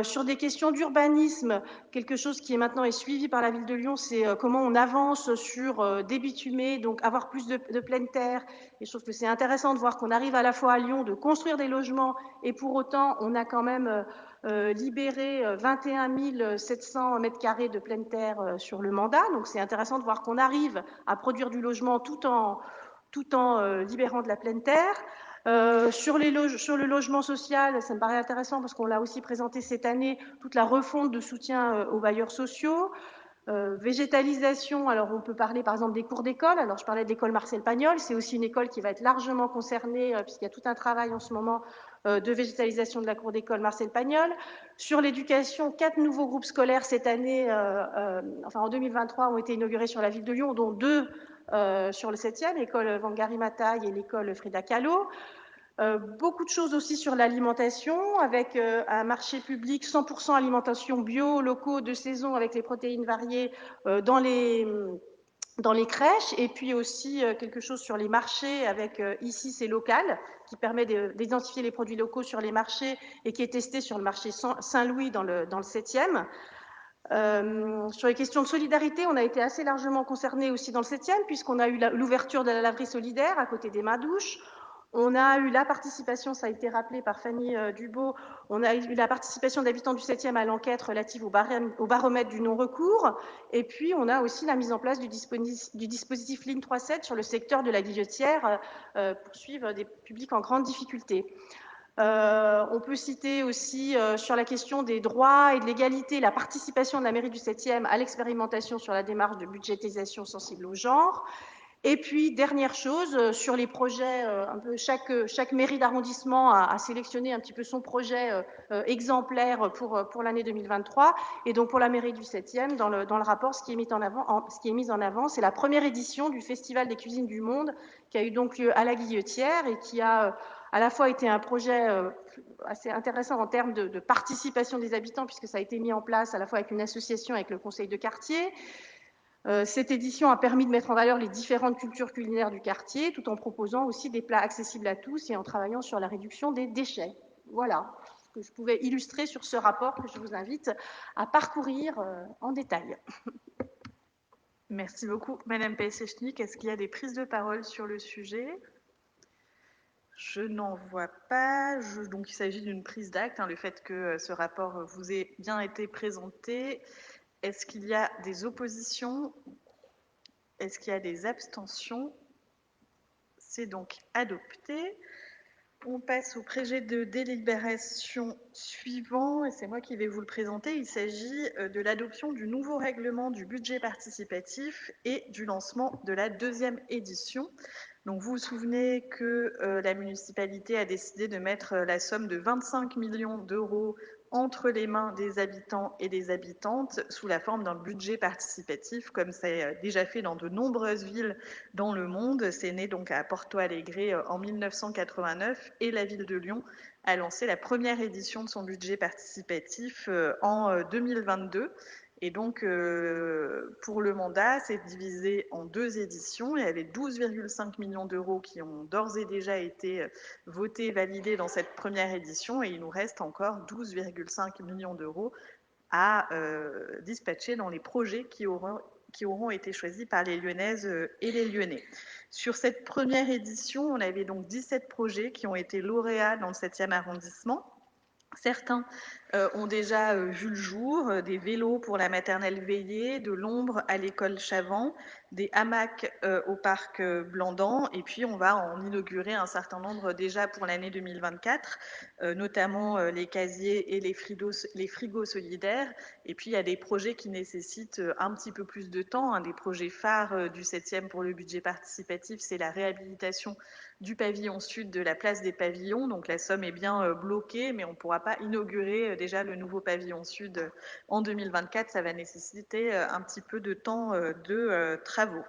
Sur des questions d'urbanisme, quelque chose qui est maintenant suivi par la ville de Lyon, c'est comment on avance sur des bitumés, donc avoir plus de pleine terre. Et je trouve que c'est intéressant de voir qu'on arrive à la fois à Lyon de construire des logements et pour autant on a quand même libéré 21 700 mètres carrés de pleine terre sur le mandat. Donc c'est intéressant de voir qu'on arrive à produire du logement tout en libérant de la pleine terre. Sur le logement social, ça me paraît intéressant parce qu'on l'a aussi présenté cette année, toute la refonte de soutien aux bailleurs sociaux. Végétalisation, alors on peut parler par exemple des cours d'école. Alors je parlais de l'école Marcel Pagnol, c'est aussi une école qui va être largement concernée puisqu'il y a tout un travail en ce moment de végétalisation de la cour d'école Marcel Pagnol. Sur l'éducation, 4 nouveaux groupes scolaires cette année, en 2023, ont été inaugurés sur la ville de Lyon, dont 2 sur le 7e, l'école Wangari Maathai et l'école Frida Kahlo. Beaucoup de choses aussi sur l'alimentation, avec un marché public 100% alimentation bio, locaux, de saison, avec les protéines variées dans les crèches, et puis aussi quelque chose sur les marchés, avec ici c'est local, qui permet d'identifier les produits locaux sur les marchés et qui est testé sur le marché Saint-Louis dans le 7e. Sur les questions de solidarité, on a été assez largement concernés aussi dans le 7e, puisqu'on a eu l'ouverture de la laverie solidaire à côté des Mains-Douches. On a eu la participation, ça a été rappelé par Fanny Dubo, on a eu la participation d'habitants du 7e à l'enquête relative au baromètre du non-recours. Et puis, on a aussi la mise en place du dispositif Ligne 3.7 sur le secteur de la guillotière pour suivre des publics en grande difficulté. On peut citer aussi sur la question des droits et de l'égalité, la participation de la mairie du 7e à l'expérimentation sur la démarche de budgétisation sensible au genre. Et puis, dernière chose, sur les projets, un peu chaque mairie d'arrondissement a sélectionné un petit peu son projet exemplaire pour l'année 2023. Et donc, pour la mairie du 7e, dans le rapport, ce qui est mis en avant, c'est la première édition du Festival des cuisines du monde, qui a eu donc lieu à la Guillotière et qui a à la fois été un projet assez intéressant en termes de participation des habitants, puisque ça a été mis en place à la fois avec une association, avec le conseil de quartier. Cette édition a permis de mettre en valeur les différentes cultures culinaires du quartier, tout en proposant aussi des plats accessibles à tous et en travaillant sur la réduction des déchets. Voilà ce que je pouvais illustrer sur ce rapport que je vous invite à parcourir en détail. Merci beaucoup, Madame Pesechnik. Est-ce qu'il y a des prises de parole sur le sujet ? Je n'en vois pas. Donc, il s'agit d'une prise d'acte, le fait que ce rapport vous ait bien été présenté. Est-ce qu'il y a des oppositions ? Est-ce qu'il y a des abstentions ? C'est donc adopté. On passe au projet de délibération suivant, et c'est moi qui vais vous le présenter. Il s'agit de l'adoption du nouveau règlement du budget participatif et du lancement de la deuxième édition. Donc vous vous souvenez que la municipalité a décidé de mettre la somme de 25 millions d'euros entre les mains des habitants et des habitantes sous la forme d'un budget participatif, comme c'est déjà fait dans de nombreuses villes dans le monde. C'est né donc à Porto Alegre en 1989 et la ville de Lyon a lancé la première édition de son budget participatif en 2022. Et donc, pour le mandat, c'est divisé en 2 éditions. Il y avait 12,5 millions d'euros qui ont d'ores et déjà été votés, validés dans cette première édition, et il nous reste encore 12,5 millions d'euros à dispatcher dans les projets qui auront été choisis par les Lyonnaises et les Lyonnais. Sur cette première édition, on avait donc 17 projets qui ont été lauréats dans le 7e arrondissement. Certains ont déjà vu le jour, des vélos pour la maternelle Veillée, de l'ombre à l'école Chavant, des hamacs au parc Blandan, et puis on va en inaugurer un certain nombre déjà pour l'année 2024, notamment les casiers et les frigos solidaires. Et puis il y a des projets qui nécessitent un petit peu plus de temps. Un des projets phares du 7e pour le budget participatif, c'est la réhabilitation du pavillon sud de la place des pavillons. Donc la somme est bien bloquée, mais on ne pourra pas inaugurer déjà le nouveau pavillon sud en 2024. Ça va nécessiter un petit peu de temps de travaux.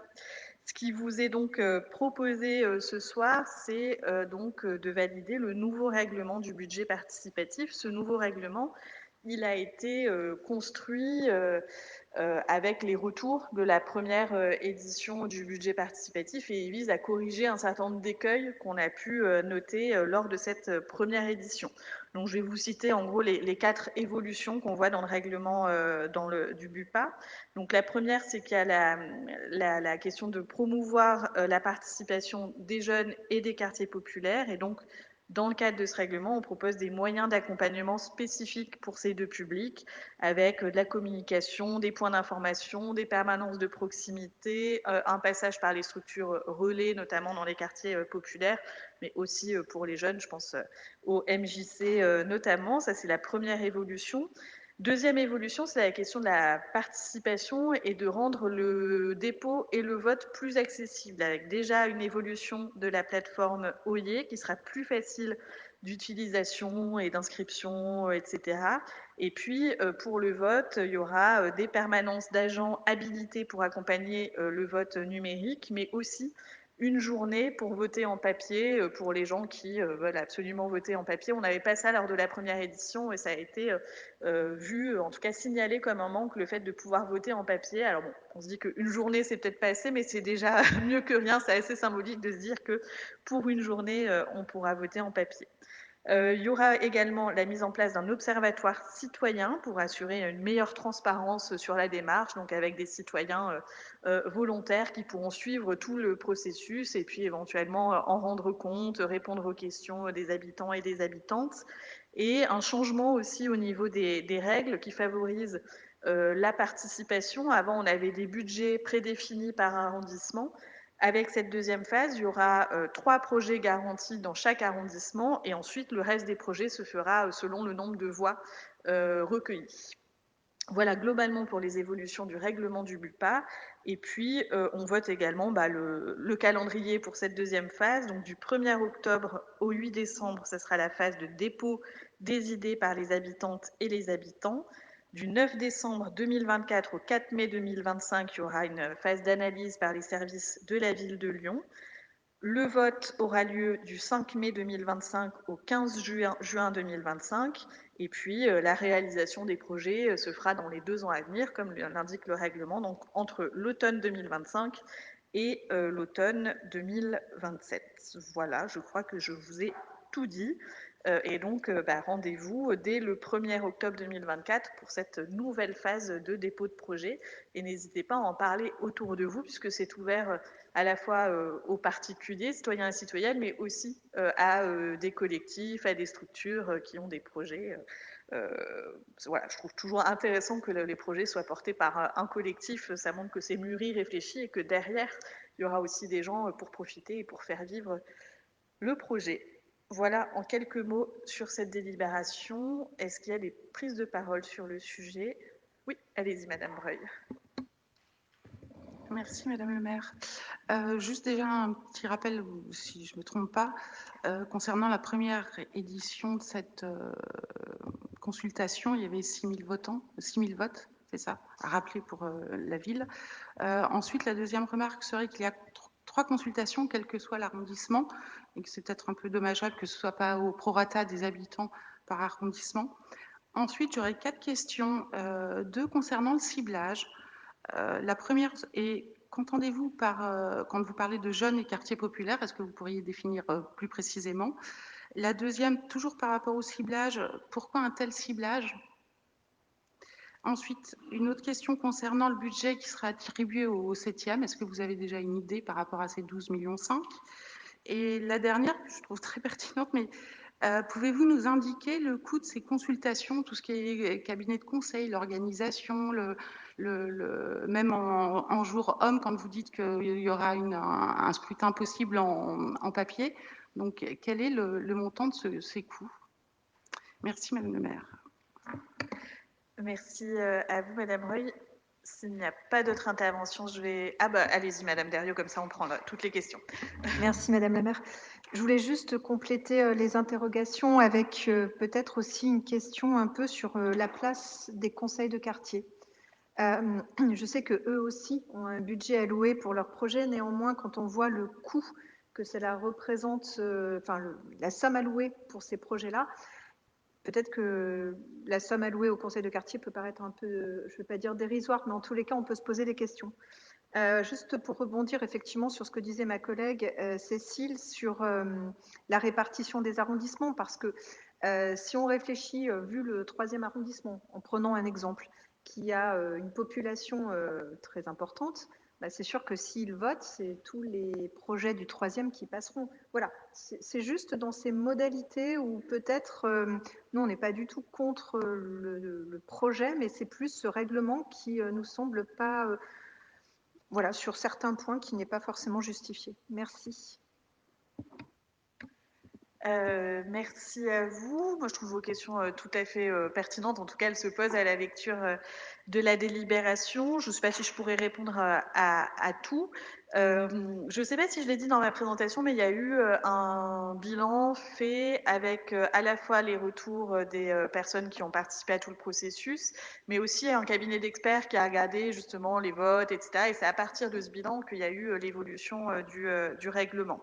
Ce qui vous est donc proposé ce soir, c'est donc de valider le nouveau règlement du budget participatif. Ce nouveau règlement, il a été construit avec les retours de la première édition du budget participatif, et il vise à corriger un certain nombre d'écueils qu'on a pu noter lors de cette première édition. Donc je vais vous citer en gros les 4 évolutions qu'on voit dans le règlement du BUPA. Donc la première, c'est qu'il y a la question de promouvoir la participation des jeunes et des quartiers populaires, et donc dans le cadre de ce règlement, on propose des moyens d'accompagnement spécifiques pour ces 2 publics, avec de la communication, des points d'information, des permanences de proximité, un passage par les structures relais, notamment dans les quartiers populaires, mais aussi pour les jeunes, je pense au MJC notamment. Ça, c'est la première évolution. Deuxième évolution, c'est la question de la participation et de rendre le dépôt et le vote plus accessibles, avec déjà une évolution de la plateforme OIE qui sera plus facile d'utilisation et d'inscription, etc. Et puis, pour le vote, il y aura des permanences d'agents habilités pour accompagner le vote numérique, mais aussi une journée pour voter en papier pour les gens qui veulent absolument voter en papier. On n'avait pas ça lors de la première édition et ça a été vu, en tout cas signalé comme un manque, le fait de pouvoir voter en papier. Alors bon, on se dit qu'une journée, c'est peut-être pas assez, mais c'est déjà mieux que rien. C'est assez symbolique de se dire que pour une journée, on pourra voter en papier. Il y aura également la mise en place d'un observatoire citoyen pour assurer une meilleure transparence sur la démarche, donc avec des citoyens volontaires qui pourront suivre tout le processus et puis éventuellement en rendre compte, répondre aux questions des habitants et des habitantes. Et un changement aussi au niveau des règles qui favorisent la participation. Avant, on avait des budgets prédéfinis par arrondissement. Avec cette deuxième phase, il y aura 3 projets garantis dans chaque arrondissement, et ensuite le reste des projets se fera selon le nombre de voix recueillies. Voilà globalement pour les évolutions du règlement du BUPA. Et puis, on vote également le calendrier pour cette deuxième phase. Donc, du 1er octobre au 8 décembre, ce sera la phase de dépôt des idées par les habitantes et les habitants. Du 9 décembre 2024 au 4 mai 2025, il y aura une phase d'analyse par les services de la ville de Lyon. Le vote aura lieu du 5 mai 2025 au 15 juin 2025. Et puis, la réalisation des projets se fera dans les 2 ans à venir, comme l'indique le règlement, donc entre l'automne 2025 et l'automne 2027. Voilà, je crois que je vous ai tout dit. Et donc, rendez-vous dès le 1er octobre 2024 pour cette nouvelle phase de dépôt de projet. Et n'hésitez pas à en parler autour de vous, puisque c'est ouvert à la fois aux particuliers, citoyens et citoyennes, mais aussi à des collectifs, à des structures qui ont des projets. Voilà, je trouve toujours intéressant que les projets soient portés par un collectif. Ça montre que c'est mûri, réfléchi, et que derrière, il y aura aussi des gens pour profiter et pour faire vivre le projet. Voilà en quelques mots sur cette délibération. Est-ce qu'il y a des prises de parole sur le sujet? Oui, allez-y, Madame Breuil. Merci Madame le maire. Juste déjà un petit rappel, si je ne me trompe pas, concernant la première édition de cette consultation, il y avait 6 000 votants, 6 000 votes, c'est ça, à rappeler pour la ville. Ensuite, la deuxième remarque serait qu'il y a 3 consultations, quel que soit l'arrondissement, et que c'est peut-être un peu dommageable que ce ne soit pas au prorata des habitants par arrondissement. Ensuite, j'aurais 4 questions, 2 concernant le ciblage. La première est, qu'entendez-vous par, quand vous parlez de jeunes et quartiers populaires? Est-ce que vous pourriez définir plus précisément? La deuxième, toujours par rapport au ciblage, pourquoi un tel ciblage? Ensuite, une autre question concernant le budget qui sera attribué au 7e. Est-ce que vous avez déjà une idée par rapport à ces 12,5 millions? Et la dernière, que je trouve très pertinente, mais pouvez-vous nous indiquer le coût de ces consultations, tout ce qui est cabinet de conseil, l'organisation, même en jour homme, quand vous dites qu'il y aura un scrutin possible en papier. Donc, quel est le montant de ces coûts? Merci, Madame le maire. Merci à vous, Madame Breuil. S'il n'y a pas d'autres interventions, je vais... Ah bah, allez-y, Madame Derriot, comme ça on prend toutes les questions. Merci, Madame la maire. Je voulais juste compléter les interrogations avec peut-être aussi une question un peu sur la place des conseils de quartier. Je sais qu'eux aussi ont un budget alloué pour leur projet. Néanmoins, quand on voit le coût que cela représente, la somme allouée pour ces projets-là, peut-être que la somme allouée au conseil de quartier peut paraître un peu, je ne vais pas dire dérisoire, mais en tous les cas, on peut se poser des questions. Juste pour rebondir effectivement sur ce que disait ma collègue Cécile sur la répartition des arrondissements, parce que si on réfléchit, vu le 3e arrondissement, en prenant un exemple, qui a une population très importante, bah, c'est sûr que s'ils votent, c'est tous les projets du 3e qui passeront. Voilà, c'est juste dans ces modalités où peut-être, nous, on n'est pas du tout contre le projet, mais c'est plus ce règlement qui nous semble pas... voilà, sur certains points qui n'est pas forcément justifié. Merci. Merci à vous. Moi, je trouve vos questions tout à fait pertinentes. En tout cas, elles se posent à la lecture de la délibération. Je ne sais pas si je pourrais répondre à tout. Je ne sais pas si je l'ai dit dans ma présentation, mais il y a eu un bilan fait avec à la fois les retours des personnes qui ont participé à tout le processus, mais aussi un cabinet d'experts qui a regardé justement les votes, etc. Et c'est à partir de ce bilan qu'il y a eu l'évolution du règlement.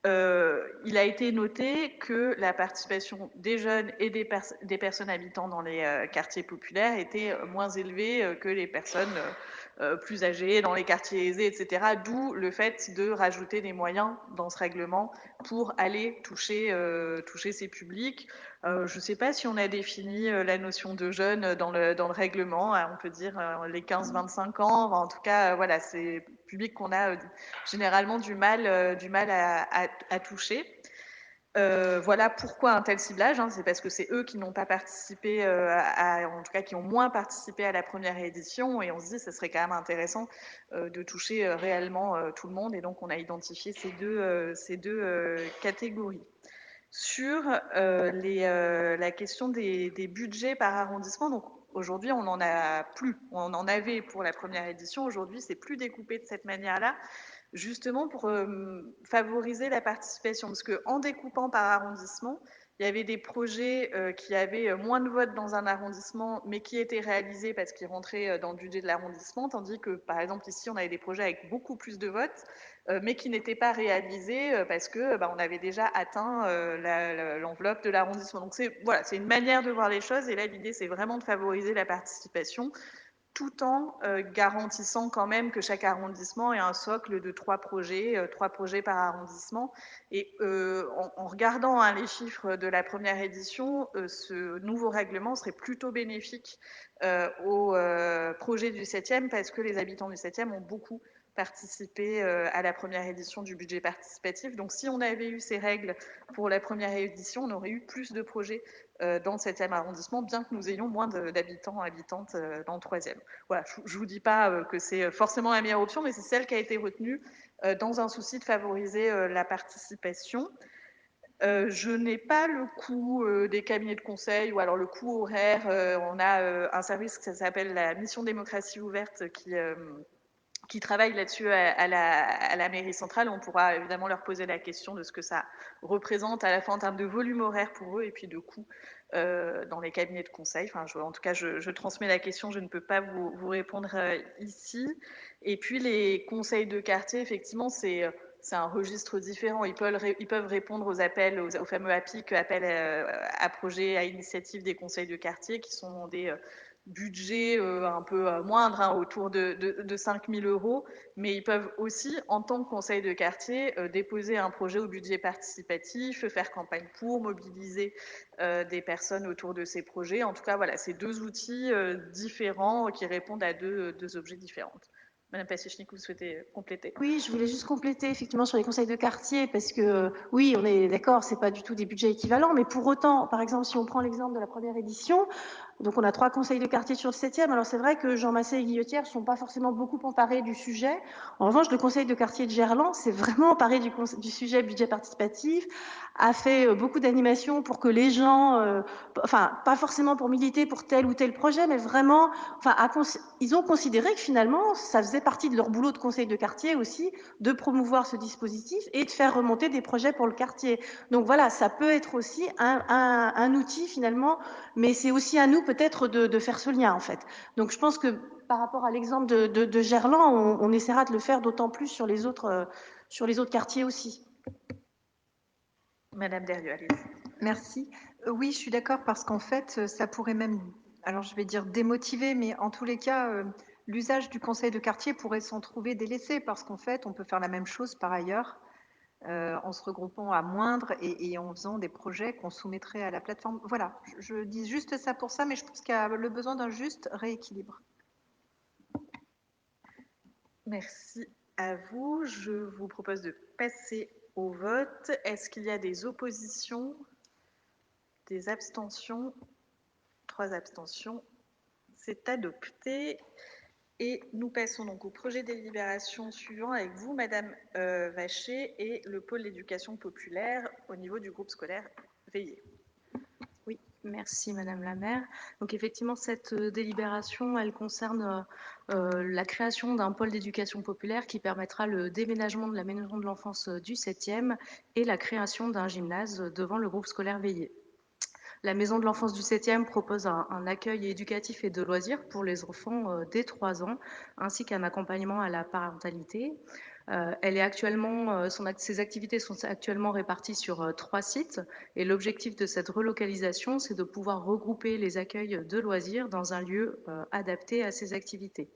Il a été noté que la participation des jeunes et des personnes habitant dans les quartiers populaires était moins élevée que les personnes plus âgées dans les quartiers aisés, etc. D'où le fait de rajouter des moyens dans ce règlement pour aller toucher ces publics. Je ne sais pas si on a défini la notion de jeunes dans le règlement. On peut dire les 15-25 ans. Enfin, en tout cas, voilà, c'est public qu'on a généralement du mal à toucher. Voilà pourquoi un tel ciblage, c'est parce que c'est eux qui n'ont pas participé, en tout cas qui ont moins participé à la première édition, et on se dit que ce serait quand même intéressant de toucher réellement tout le monde, et donc on a identifié ces deux catégories. Sur la question des budgets par arrondissement, donc aujourd'hui on n'en a plus, on en avait pour la première édition, aujourd'hui c'est plus découpé de cette manière-là, justement pour favoriser la participation. Parce qu'en découpant par arrondissement, il y avait des projets qui avaient moins de votes dans un arrondissement, mais qui étaient réalisés parce qu'ils rentraient dans le budget de l'arrondissement, tandis que, par exemple, ici, on avait des projets avec beaucoup plus de votes, mais qui n'étaient pas réalisés parce que on avait déjà atteint l'enveloppe de l'arrondissement. Donc voilà, c'est une manière de voir les choses, et là, l'idée, c'est vraiment de favoriser la participation, tout en garantissant quand même que chaque arrondissement ait un socle de 3 projets par arrondissement. Et en regardant les chiffres de la première édition, ce nouveau règlement serait plutôt bénéfique aux projets du 7e, parce que les habitants du 7e ont beaucoup participé à la première édition du budget participatif. Donc si on avait eu ces règles pour la première édition, on aurait eu plus de projets dans le 7e arrondissement, bien que nous ayons moins d'habitants, habitantes dans le 3e. Voilà, je ne vous dis pas que c'est forcément la meilleure option, mais c'est celle qui a été retenue dans un souci de favoriser la participation. Je n'ai pas le coût des cabinets de conseil ou alors le coût horaire. On a un service qui s'appelle la Mission Démocratie Ouverte qui travaille là-dessus à la mairie centrale. On pourra évidemment leur poser la question de ce que ça représente à la fois en termes de volume horaire pour eux et puis de coût dans les cabinets de conseil. Enfin, en tout cas, je transmets la question, je ne peux pas vous répondre ici. Et puis les conseils de quartier, effectivement, c'est un registre différent. Ils peuvent répondre aux appels, aux fameux APIC, appels à projets, à initiative des conseils de quartier, qui sont des budgets un peu moindres, hein, autour de 5 000 €. Mais ils peuvent aussi, en tant que conseil de quartier, déposer un projet au budget participatif, faire campagne pour, mobiliser des personnes autour de ces projets. En tout cas, voilà, c'est deux outils différents qui répondent à deux objets différents. Madame Passichnik, vous souhaitez compléter? Oui, je voulais juste compléter effectivement sur les conseils de quartier parce que oui, on est d'accord, c'est pas du tout des budgets équivalents, mais pour autant, par exemple, si on prend l'exemple de la première édition, donc on a 3 conseils de quartier sur le 7e. Alors c'est vrai que Jean Massé et Guillotière sont pas forcément beaucoup emparés du sujet. En revanche, le conseil de quartier de Gerland s'est vraiment emparé du sujet budget participatif, a fait beaucoup d'animations pour que les gens, enfin pas forcément pour militer pour tel ou tel projet, mais vraiment, enfin ils ont considéré que finalement ça faisait partie de leur boulot de conseil de quartier aussi de promouvoir ce dispositif et de faire remonter des projets pour le quartier. Donc voilà, ça peut être aussi un outil finalement, mais c'est aussi à nous peut-être de faire ce lien en fait. Donc je pense que par rapport à l'exemple de Gerland, on essaiera de le faire d'autant plus sur les autres quartiers aussi. Madame Derrieux, allez-y. Merci. Oui, je suis d'accord parce qu'en fait, ça pourrait même, alors je vais dire démotiver, mais en tous les cas, l'usage du conseil de quartier pourrait s'en trouver délaissé parce qu'en fait, on peut faire la même chose par ailleurs en se regroupant à moindre et en faisant des projets qu'on soumettrait à la plateforme. Voilà, je dis juste ça pour ça, mais je pense qu'il y a le besoin d'un juste rééquilibre. Merci à vous. Je vous propose de passer au vote. Est-ce qu'il y a des oppositions? Des abstentions? 3 abstentions. C'est adopté. Et nous passons donc au projet de délibération suivant avec vous, Madame Vacher, et le pôle d'éducation populaire au niveau du groupe scolaire Veillé. Oui, merci Madame la maire. Donc effectivement, cette délibération, elle concerne la création d'un pôle d'éducation populaire qui permettra le déménagement de la maison de l'enfance du 7e et la création d'un gymnase devant le groupe scolaire Veillé. La maison de l'enfance du 7e propose un accueil éducatif et de loisirs pour les enfants dès 3 ans, ainsi qu'un accompagnement à la parentalité. Ses activités sont actuellement réparties sur 3 sites et l'objectif de cette relocalisation, c'est de pouvoir regrouper les accueils de loisirs dans un lieu adapté à ces activités.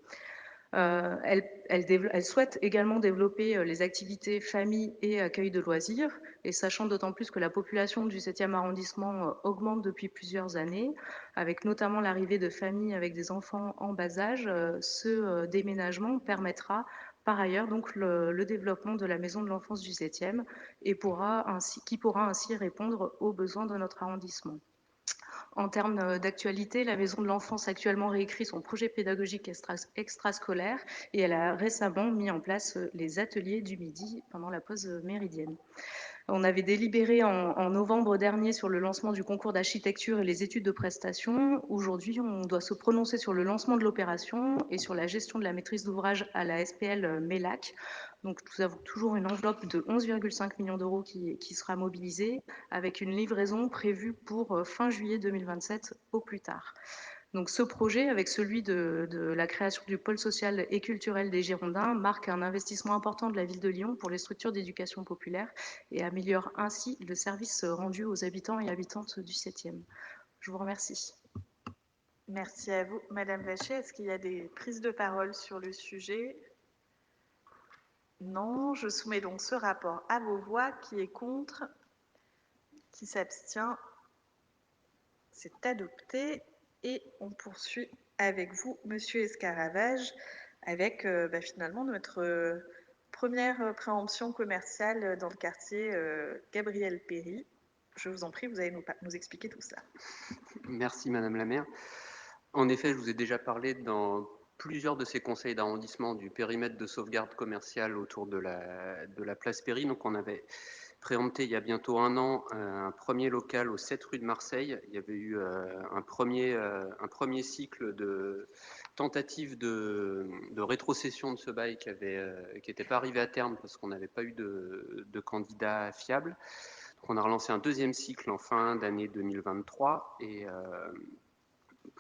Elle souhaite également développer les activités famille et accueil de loisirs, et sachant d'autant plus que la population du 7e arrondissement augmente depuis plusieurs années, avec notamment l'arrivée de familles avec des enfants en bas âge, ce déménagement permettra par ailleurs donc le développement de la maison de l'enfance du 7e qui pourra ainsi répondre aux besoins de notre arrondissement. En termes d'actualité, la maison de l'enfance actuellement réécrit son projet pédagogique extrascolaire et elle a récemment mis en place les ateliers du midi pendant la pause méridienne. On avait délibéré en novembre dernier sur le lancement du concours d'architecture et les études de prestation. Aujourd'hui, on doit se prononcer sur le lancement de l'opération et sur la gestion de la maîtrise d'ouvrage à la SPL MELAC. Donc, nous avons toujours une enveloppe de 11,5 millions d'euros qui sera mobilisée avec une livraison prévue pour fin juillet 2027 au plus tard. Donc ce projet, avec celui de la création du pôle social et culturel des Girondins, marque un investissement important de la ville de Lyon pour les structures d'éducation populaire et améliore ainsi le service rendu aux habitants et habitantes du 7e. Je vous remercie. Merci à vous, Madame Vacher. Est-ce qu'il y a des prises de parole sur le sujet? Non, je soumets donc ce rapport à vos voix. Qui est contre? Qui s'abstient? C'est adopté. Et on poursuit avec vous, Monsieur Escaravage, avec finalement notre première préemption commerciale dans le quartier Gabriel Péry. Je vous en prie, vous allez nous expliquer tout cela. Merci Madame la maire. En effet, je vous ai déjà parlé dans plusieurs de ces conseils d'arrondissement du périmètre de sauvegarde commerciale autour de la place Péry. Donc on avait préempté il y a bientôt 1 an un premier local au 7 rue de Marseille. Il y avait eu un premier cycle de tentative de rétrocession de ce bail qui n'était pas arrivé à terme parce qu'on n'avait pas eu de candidat fiable. Donc on a relancé un deuxième cycle en fin d'année 2023 et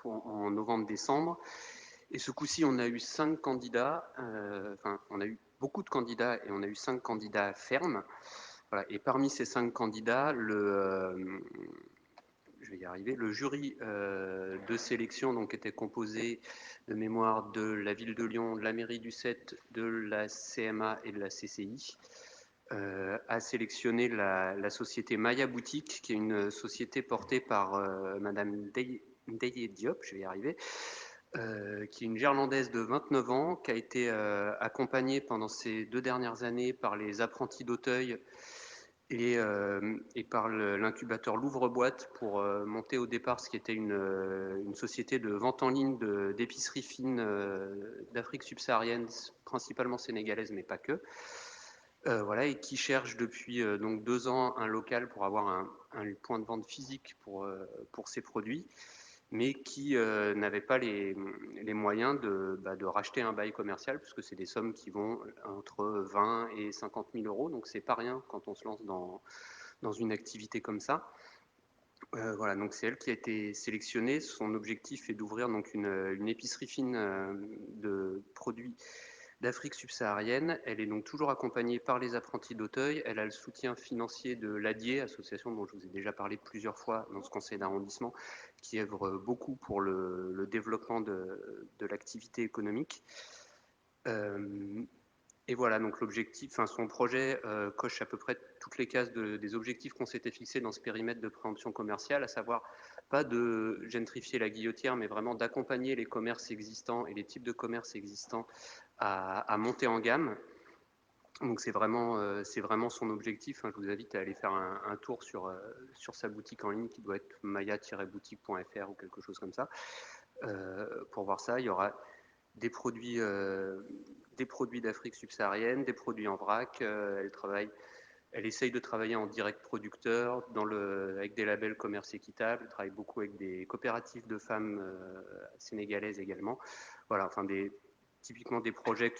en novembre-décembre. Et ce coup-ci, on a eu 5 candidats, on a eu beaucoup de candidats et on a eu 5 candidats fermes. Voilà. Et parmi ces 5 candidats, le jury de sélection donc, était composé de mémoire de la ville de Lyon, de la mairie du 7, de la CMA et de la CCI. A sélectionné la société Maya Boutique, qui est une société portée par Madame Ndeye Diop, je vais y arriver, qui est une Gerlandaise de 29 ans, qui a été accompagnée pendant ces 2 dernières années par les apprentis d'Auteuil et par l'incubateur Louvre-Boîte pour monter au départ ce qui était une société de vente en ligne d'épicerie fine d'Afrique subsaharienne, principalement sénégalaise, mais pas que. Voilà, et qui cherche depuis donc 2 ans un local pour avoir un point de vente physique pour ses produits, mais qui n'avait pas les moyens de racheter un bail commercial, puisque c'est des sommes qui vont entre 20 et 50 000 euros, donc c'est pas rien quand on se lance dans une activité comme ça. Voilà, donc c'est elle qui a été sélectionnée. Son objectif est d'ouvrir donc une épicerie fine de produits d'Afrique subsaharienne. Elle est donc toujours accompagnée par les apprentis d'Auteuil. Elle a le soutien financier de l'ADIE, association dont je vous ai déjà parlé plusieurs fois dans ce conseil d'arrondissement, qui œuvre beaucoup pour le développement de l'activité économique. Et voilà, donc l'objectif, son projet coche à peu près toutes les cases des objectifs qu'on s'était fixés dans ce périmètre de préemption commerciale, à savoir pas de gentrifier la guillotière, mais vraiment d'accompagner les commerces existants et les types de commerces existants à monter en gamme. Donc c'est vraiment son objectif. Je vous invite à aller faire un tour sur sa boutique en ligne qui doit être maya-boutique.fr ou quelque chose comme ça. Pour voir ça, il y aura des produits d'Afrique subsaharienne, des produits en vrac. Elle essaye de travailler en direct producteur, avec des labels commerce équitable. Elle travaille beaucoup avec des coopératives de femmes sénégalaises également. Voilà, typiquement des projets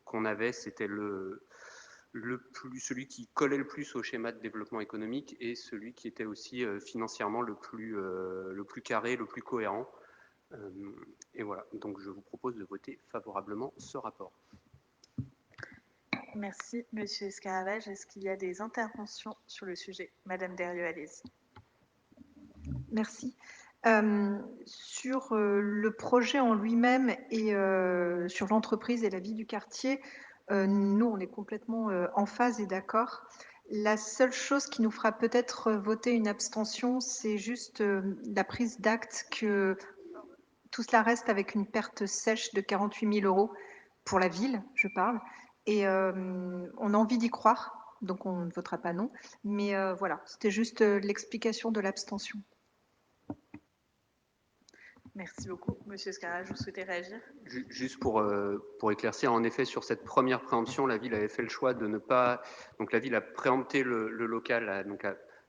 qu'on avait, c'était celui qui collait le plus au schéma de développement économique et celui qui était aussi financièrement le plus carré, le plus cohérent. Et voilà, donc je vous propose de voter favorablement ce rapport. Merci, Monsieur Escaravage. Est-ce qu'il y a des interventions sur le sujet? Madame Derrieux, allez-y. Merci. Sur le projet en lui-même et sur l'entreprise et la vie du quartier, nous, on est complètement en phase et d'accord. La seule chose qui nous fera peut-être voter une abstention, c'est juste la prise d'acte que tout cela reste avec une perte sèche de 48 000 euros pour la ville, je parle. Et on a envie d'y croire, donc on ne votera pas non. Mais voilà, c'était juste l'explication de l'abstention. Merci beaucoup. Monsieur Escaravage, vous souhaitez réagir? Juste pour éclaircir, en effet, sur cette première préemption, la ville avait fait le choix de ne pas... Donc la ville a préempté le local, a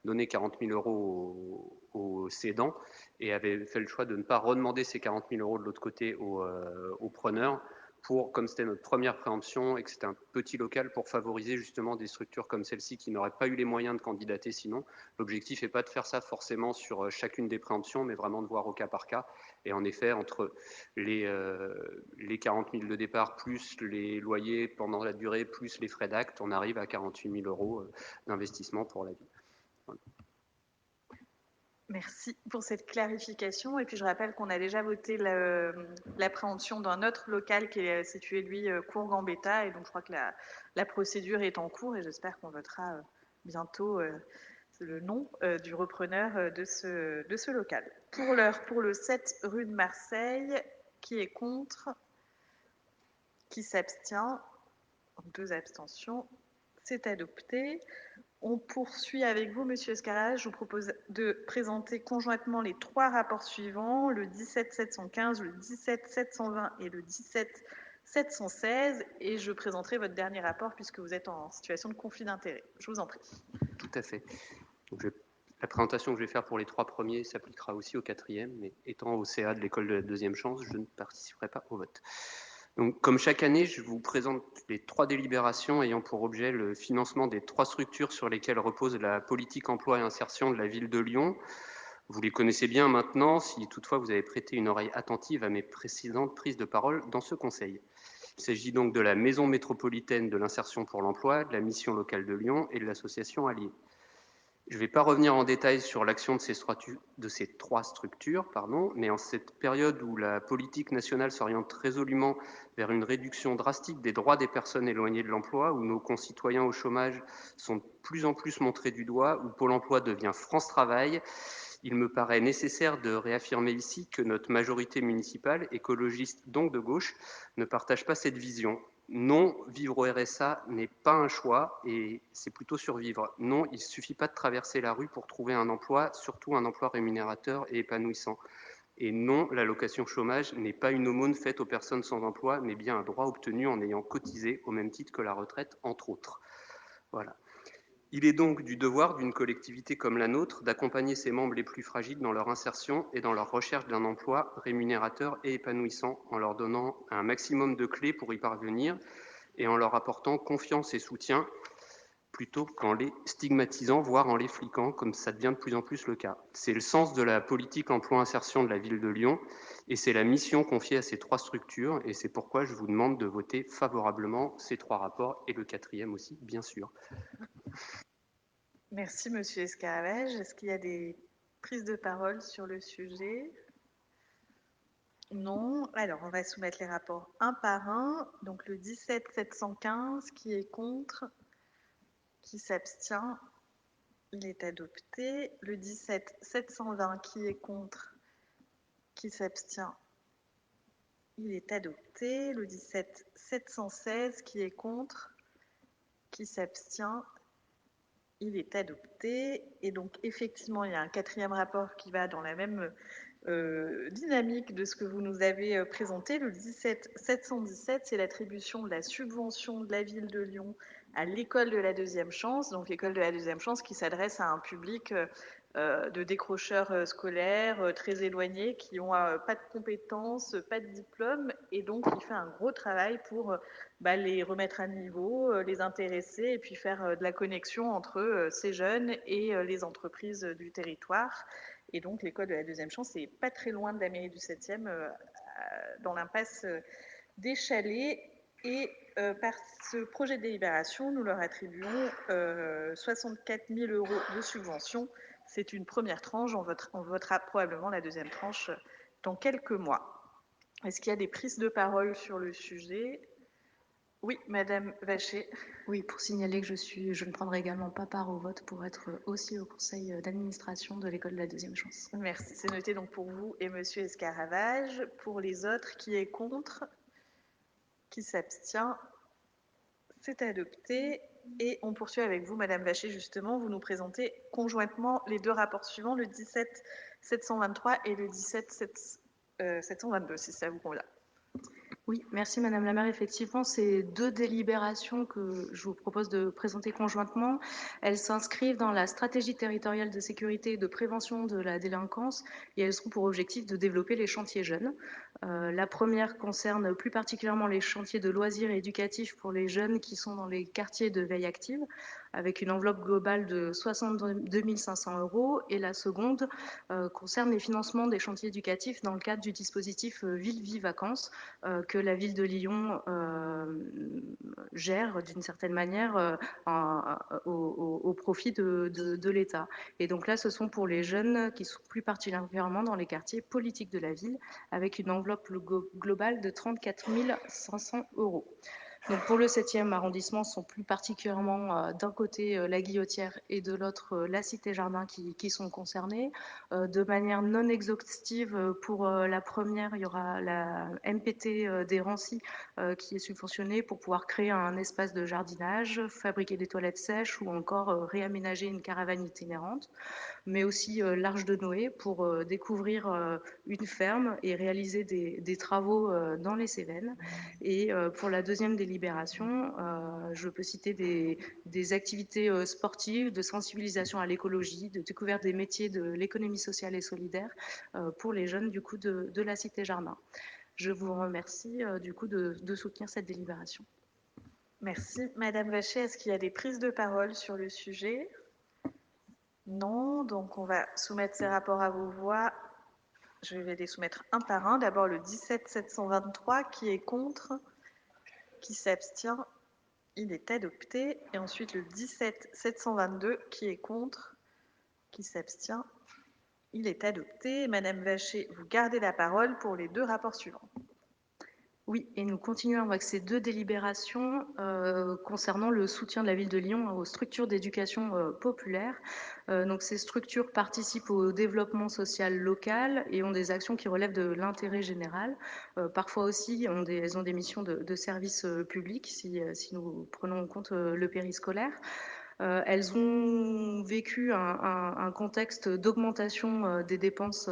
donné 40 000 euros aux cédants et avait fait le choix de ne pas redemander ces 40 000 euros de l'autre côté aux preneurs, comme c'était notre première préemption et que c'était un petit local, pour favoriser justement des structures comme celle-ci qui n'auraient pas eu les moyens de candidater sinon. L'objectif n'est pas de faire ça forcément sur chacune des préemptions, mais vraiment de voir au cas par cas. Et en effet, entre les 40 000 de départ, plus les loyers pendant la durée, plus les frais d'acte, on arrive à 48 000 euros d'investissement pour la ville. Voilà. Merci pour cette clarification. Et puis je rappelle qu'on a déjà voté la préemption d'un autre local qui est situé, lui, cours Gambetta. Et donc je crois que la procédure est en cours et j'espère qu'on votera bientôt le nom du repreneur de ce local. Pour l'heure, pour le 7 rue de Marseille, qui est contre? Qui s'abstient? 2 abstentions. C'est adopté. On poursuit avec vous, Monsieur Escaravage. Je vous propose de présenter conjointement les 3 rapports suivants, le 17 715, le 17 720 et le 17 716 et je présenterai votre dernier rapport puisque vous êtes en situation de conflit d'intérêts. Je vous en prie. Tout à fait. Donc, la présentation que je vais faire pour les 3 premiers s'appliquera aussi au 4e, mais étant au CA de l'école de la deuxième chance, je ne participerai pas au vote. Donc, comme chaque année, je vous présente les 3 délibérations ayant pour objet le financement des 3 structures sur lesquelles repose la politique emploi et insertion de la ville de Lyon. Vous les connaissez bien maintenant, si toutefois vous avez prêté une oreille attentive à mes précédentes prises de parole dans ce conseil. Il s'agit donc de la Maison métropolitaine de l'insertion pour l'emploi, de la mission locale de Lyon et de l'association Allier. Je ne vais pas revenir en détail sur l'action de ces 3 structures, mais en cette période où la politique nationale s'oriente résolument vers une réduction drastique des droits des personnes éloignées de l'emploi, où nos concitoyens au chômage sont de plus en plus montrés du doigt, où Pôle emploi devient France Travail, il me paraît nécessaire de réaffirmer ici que notre majorité municipale, écologiste donc de gauche, ne partage pas cette vision. Non, vivre au RSA n'est pas un choix et c'est plutôt survivre. Non, il ne suffit pas de traverser la rue pour trouver un emploi, surtout un emploi rémunérateur et épanouissant. Et non, l'allocation chômage n'est pas une aumône faite aux personnes sans emploi, mais bien un droit obtenu en ayant cotisé au même titre que la retraite, entre autres. Voilà. Il est donc du devoir d'une collectivité comme la nôtre d'accompagner ses membres les plus fragiles dans leur insertion et dans leur recherche d'un emploi rémunérateur et épanouissant, en leur donnant un maximum de clés pour y parvenir et en leur apportant confiance et soutien, plutôt qu'en les stigmatisant, voire en les fliquant, comme ça devient de plus en plus le cas. C'est le sens de la politique emploi-insertion de la ville de Lyon, et c'est la mission confiée à ces 3 structures, et c'est pourquoi je vous demande de voter favorablement ces 3 rapports, et le 4e aussi, bien sûr. Merci, Monsieur Escaravage. Est-ce qu'il y a des prises de parole sur le sujet? Non. Alors, on va soumettre les rapports un par un. Donc, le 17-715, qui est contre? Qui s'abstient? Il est adopté. Le 17-720, qui est contre? Qui s'abstient? Il est adopté. Le 17-716, qui est contre? Qui s'abstient? Il est adopté. Et donc, effectivement, il y a un 4e rapport qui va dans la même dynamique de ce que vous nous avez présenté. Le 17-717, c'est l'attribution de la subvention de la ville de Lyon à l'école de la deuxième chance. Donc, l'école de la deuxième chance qui s'adresse à un public de décrocheurs scolaires très éloignés qui n'ont pas de compétences, pas de diplôme, et donc il fait un gros travail pour les remettre à niveau, les intéresser et puis faire de la connexion entre ces jeunes et les entreprises du territoire. Et donc l'école de la deuxième chance n'est pas très loin de la mairie du 7e, dans l'impasse des Chalets. Et par ce projet de délibération, nous leur attribuons 64 000 € de subvention. C'est une première tranche, on votera probablement la deuxième tranche dans quelques mois. Est-ce qu'il y a des prises de parole sur le sujet? Oui, Madame Vacher. Oui, pour signaler que je ne prendrai également pas part au vote pour être aussi au conseil d'administration de l'école de la deuxième chance. Merci, c'est noté donc pour vous et Monsieur Escaravage. Pour les autres, qui est contre? Qui s'abstient? C'est adopté. Et on poursuit avec vous, Madame Vacher, justement. Vous nous présentez conjointement les 2 rapports suivants, le 17-723 et le 17-722, si ça vous convient. Oui, merci Madame la maire. Effectivement, ces 2 délibérations que je vous propose de présenter conjointement, elles s'inscrivent dans la stratégie territoriale de sécurité et de prévention de la délinquance et elles ont pour objectif de développer les chantiers jeunes. La première concerne plus particulièrement les chantiers de loisirs et éducatifs pour les jeunes qui sont dans les quartiers de veille active, avec une enveloppe globale de 62 500 € et la seconde concerne les financements des chantiers éducatifs dans le cadre du dispositif Ville Vie Vacances que la ville de Lyon gère d'une certaine manière au profit de l'État. Et donc là, ce sont pour les jeunes qui sont plus particulièrement dans les quartiers politiques de la ville, avec une enveloppe globale de 34 500 €. Donc pour le 7e arrondissement, ce sont plus particulièrement d'un côté la Guillotière et de l'autre la Cité-Jardin qui sont concernés. De manière non exhaustive, pour la première, il y aura la MPT des Rancy qui est subventionnée pour pouvoir créer un espace de jardinage, fabriquer des toilettes sèches ou encore réaménager une caravane itinérante, mais aussi l'Arche de Noé pour découvrir une ferme et réaliser des travaux dans les Cévennes. Et pour la deuxième délibération, je peux citer des activités sportives, de sensibilisation à l'écologie, de découverte des métiers de l'économie sociale et solidaire pour les jeunes du coup de la Cité Jardin. Je vous remercie du coup de soutenir cette délibération. Merci. Madame Vacher, est-ce qu'il y a des prises de parole sur le sujet? Non, donc on va soumettre ces rapports à vos voix. Je vais les soumettre un par un. D'abord le 17 723, qui est contre, qui s'abstient, il est adopté. Et ensuite le 17 722, qui est contre, qui s'abstient, il est adopté. Madame Vacher, vous gardez la parole pour les deux rapports suivants. Oui, et nous continuons avec ces deux délibérations concernant le soutien de la ville de Lyon aux structures d'éducation populaire. Donc ces structures participent au développement social local et ont des actions qui relèvent de l'intérêt général. Parfois aussi, elles ont des missions de service public, si nous prenons en compte le périscolaire. Elles ont vécu un contexte d'augmentation des dépenses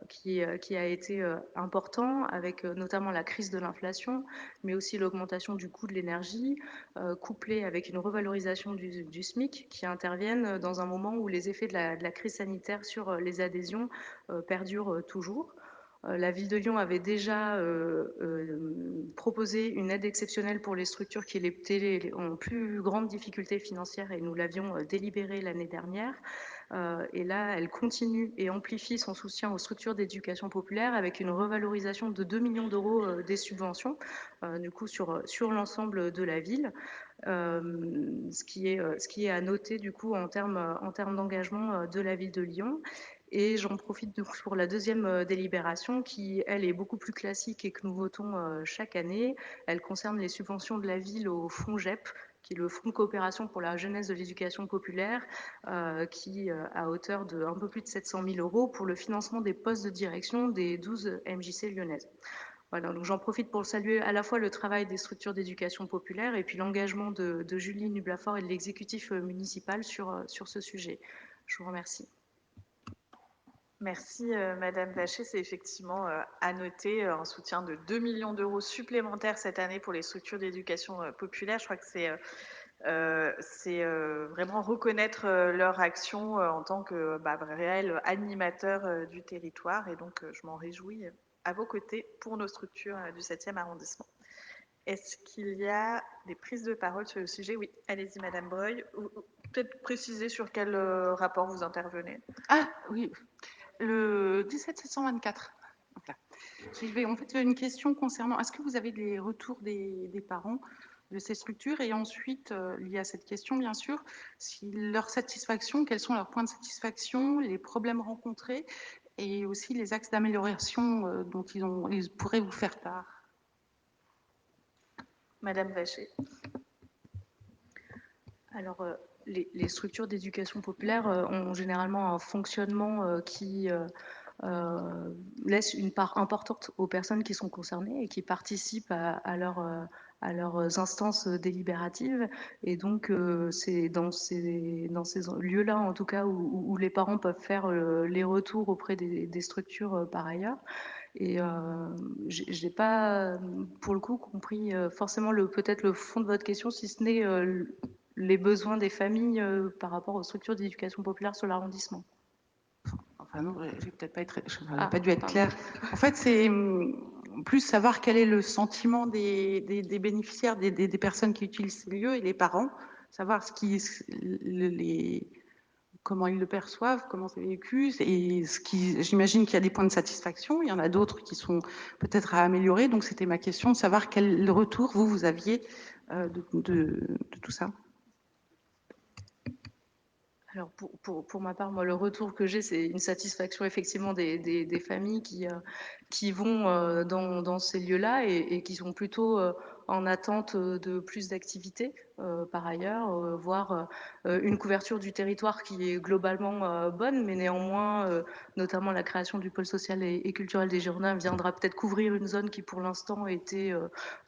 qui a été important, avec notamment la crise de l'inflation, mais aussi l'augmentation du coût de l'énergie, couplée avec une revalorisation du SMIC qui interviennent dans un moment où les effets de la crise sanitaire sur les adhésions perdurent toujours. La ville de Lyon avait déjà proposé une aide exceptionnelle pour les structures qui étaient en plus grande difficulté financière et nous l'avions délibéré l'année dernière. Et là, elle continue et amplifie son soutien aux structures d'éducation populaire avec une revalorisation de 2 millions d'euros des subventions, du coup sur l'ensemble de la ville. Ce qui est à noter du coup en termes d'engagement de la ville de Lyon. Et j'en profite pour la deuxième délibération qui, elle, est beaucoup plus classique et que nous votons chaque année. Elle concerne les subventions de la ville au FONGEP, qui est le Fonds de coopération pour la jeunesse de l'éducation populaire, qui à hauteur de un peu plus de 700 000 euros pour le financement des postes de direction des 12 MJC lyonnaises. Voilà, donc j'en profite pour saluer à la fois le travail des structures d'éducation populaire et puis l'engagement de Julie Nublafort et de l'exécutif municipal sur ce sujet. Je vous remercie. Merci Madame Vacher, c'est effectivement à noter un soutien de 2 millions d'euros supplémentaires cette année pour les structures d'éducation populaire. Je crois que c'est vraiment reconnaître leur action en tant que réel animateur du territoire et donc je m'en réjouis à vos côtés pour nos structures du 7e arrondissement. Est-ce qu'il y a des prises de parole sur le sujet? Oui, allez-y Madame Breuil. Peut-être préciser sur quel rapport vous intervenez. Ah oui, le 17 724. J'ai en fait une question concernant, est-ce que vous avez des retours des parents de ces structures? Et ensuite, lié à cette question, bien sûr, si leur satisfaction, quels sont leurs points de satisfaction, les problèmes rencontrés et aussi les axes d'amélioration dont ils pourraient vous faire part. Madame Vacher. Alors, les structures d'éducation populaire ont généralement un fonctionnement qui laisse une part importante aux personnes qui sont concernées et qui participent à leurs instances délibératives. Et donc, c'est dans ces lieux-là, en tout cas, où les parents peuvent faire les retours auprès des structures par ailleurs. Et je n'ai pas, pour le coup, compris forcément peut-être le fond de votre question, si ce n'est les besoins des familles par rapport aux structures d'éducation populaire sur l'arrondissement. Enfin non, j'ai peut-être pas dû être claire. En fait, c'est plus savoir quel est le sentiment des bénéficiaires, des personnes qui utilisent ces lieux et les parents, savoir comment ils le perçoivent, comment c'est vécu, et j'imagine qu'il y a des points de satisfaction, il y en a d'autres qui sont peut-être à améliorer. Donc c'était ma question de savoir quel retour vous aviez de tout ça. Alors pour ma part, moi, le retour que j'ai, c'est une satisfaction effectivement des familles qui vont dans ces lieux-là et qui sont plutôt en attente de plus d'activités par ailleurs, voire une couverture du territoire qui est globalement bonne, mais néanmoins, notamment la création du pôle social et culturel des Girondins viendra peut-être couvrir une zone qui pour l'instant était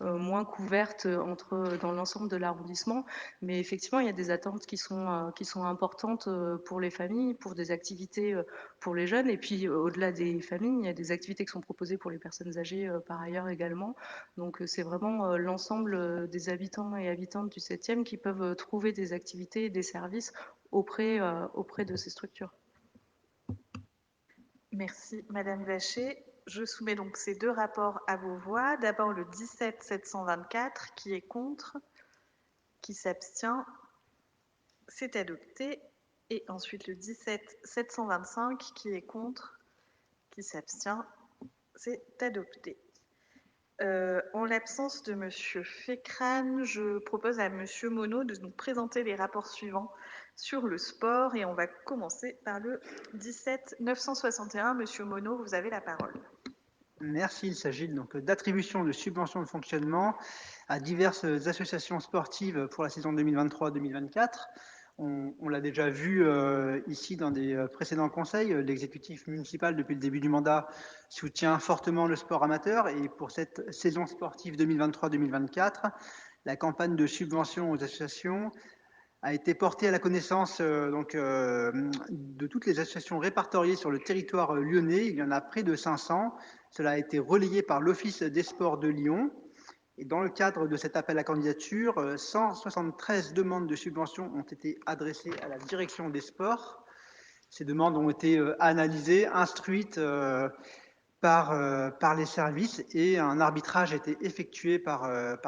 moins couverte dans l'ensemble de l'arrondissement. Mais effectivement, il y a des attentes qui sont importantes pour les familles, pour des activités pour les jeunes. Et puis, au-delà des familles, il y a des activités qui sont proposées pour les personnes âgées par ailleurs également. Donc, c'est vraiment l'ensemble des habitants et habitantes du 7e qui peuvent trouver des activités et des services auprès de ces structures. Merci, Madame Vacher. Je soumets donc ces deux rapports à vos voix. D'abord le 17-724, qui est contre, qui s'abstient, c'est adopté. Et ensuite le 17-725, qui est contre, qui s'abstient, c'est adopté. En l'absence de Monsieur Fécrane, je propose à Monsieur Monod de nous présenter les rapports suivants sur le sport et on va commencer par le 17-961. Monsieur Monod, vous avez la parole. Merci. Il s'agit donc d'attribution de subventions de fonctionnement à diverses associations sportives pour la saison 2023-2024. On l'a déjà vu ici dans des précédents conseils, l'exécutif municipal depuis le début du mandat soutient fortement le sport amateur et pour cette saison sportive 2023-2024, la campagne de subvention aux associations a été portée à la connaissance de toutes les associations répertoriées sur le territoire lyonnais. Il y en a près de 500. Cela a été relayé par l'Office des sports de Lyon. Et dans le cadre de cet appel à candidature, 173 demandes de subventions ont été adressées à la direction des sports. Ces demandes ont été analysées, instruites par les services et un arbitrage a été effectué par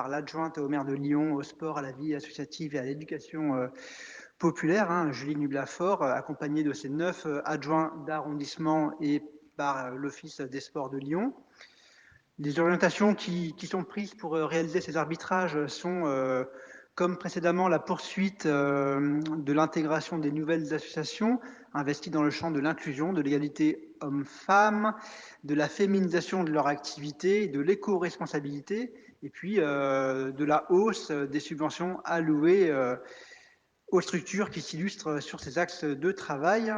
l'adjointe au maire de Lyon au sport, à la vie associative et à l'éducation populaire, Julie Nublafort, accompagnée de ses 9 adjoints d'arrondissement et par l'Office des sports de Lyon. Les orientations qui sont prises pour réaliser ces arbitrages sont, comme précédemment, la poursuite de l'intégration des nouvelles associations investies dans le champ de l'inclusion, de l'égalité hommes-femmes, de la féminisation de leur activité, de l'éco-responsabilité, et puis de la hausse des subventions allouées aux structures qui s'illustrent sur ces axes de travail.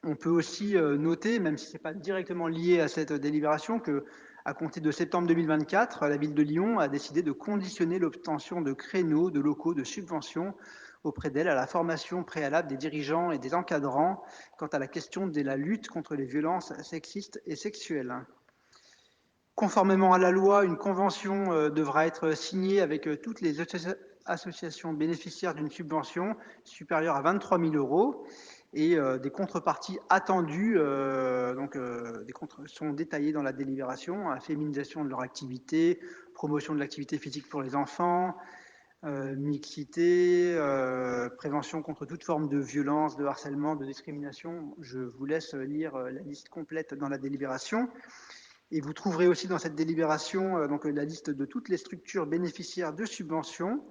On peut aussi noter, même si ce n'est pas directement lié à cette délibération, que à compter de septembre 2024, la ville de Lyon a décidé de conditionner l'obtention de créneaux, de locaux, de subventions auprès d'elle à la formation préalable des dirigeants et des encadrants quant à la question de la lutte contre les violences sexistes et sexuelles. Conformément à la loi, une convention devra être signée avec toutes les associations bénéficiaires d'une subvention supérieure à 23 000 € et des contreparties attendues sont détaillées dans la délibération, la féminisation de leur activité, promotion de l'activité physique pour les enfants, mixité, prévention contre toute forme de violence, de harcèlement, de discrimination. Je vous laisse lire la liste complète dans la délibération. Et vous trouverez aussi dans cette délibération la liste de toutes les structures bénéficiaires de subventions.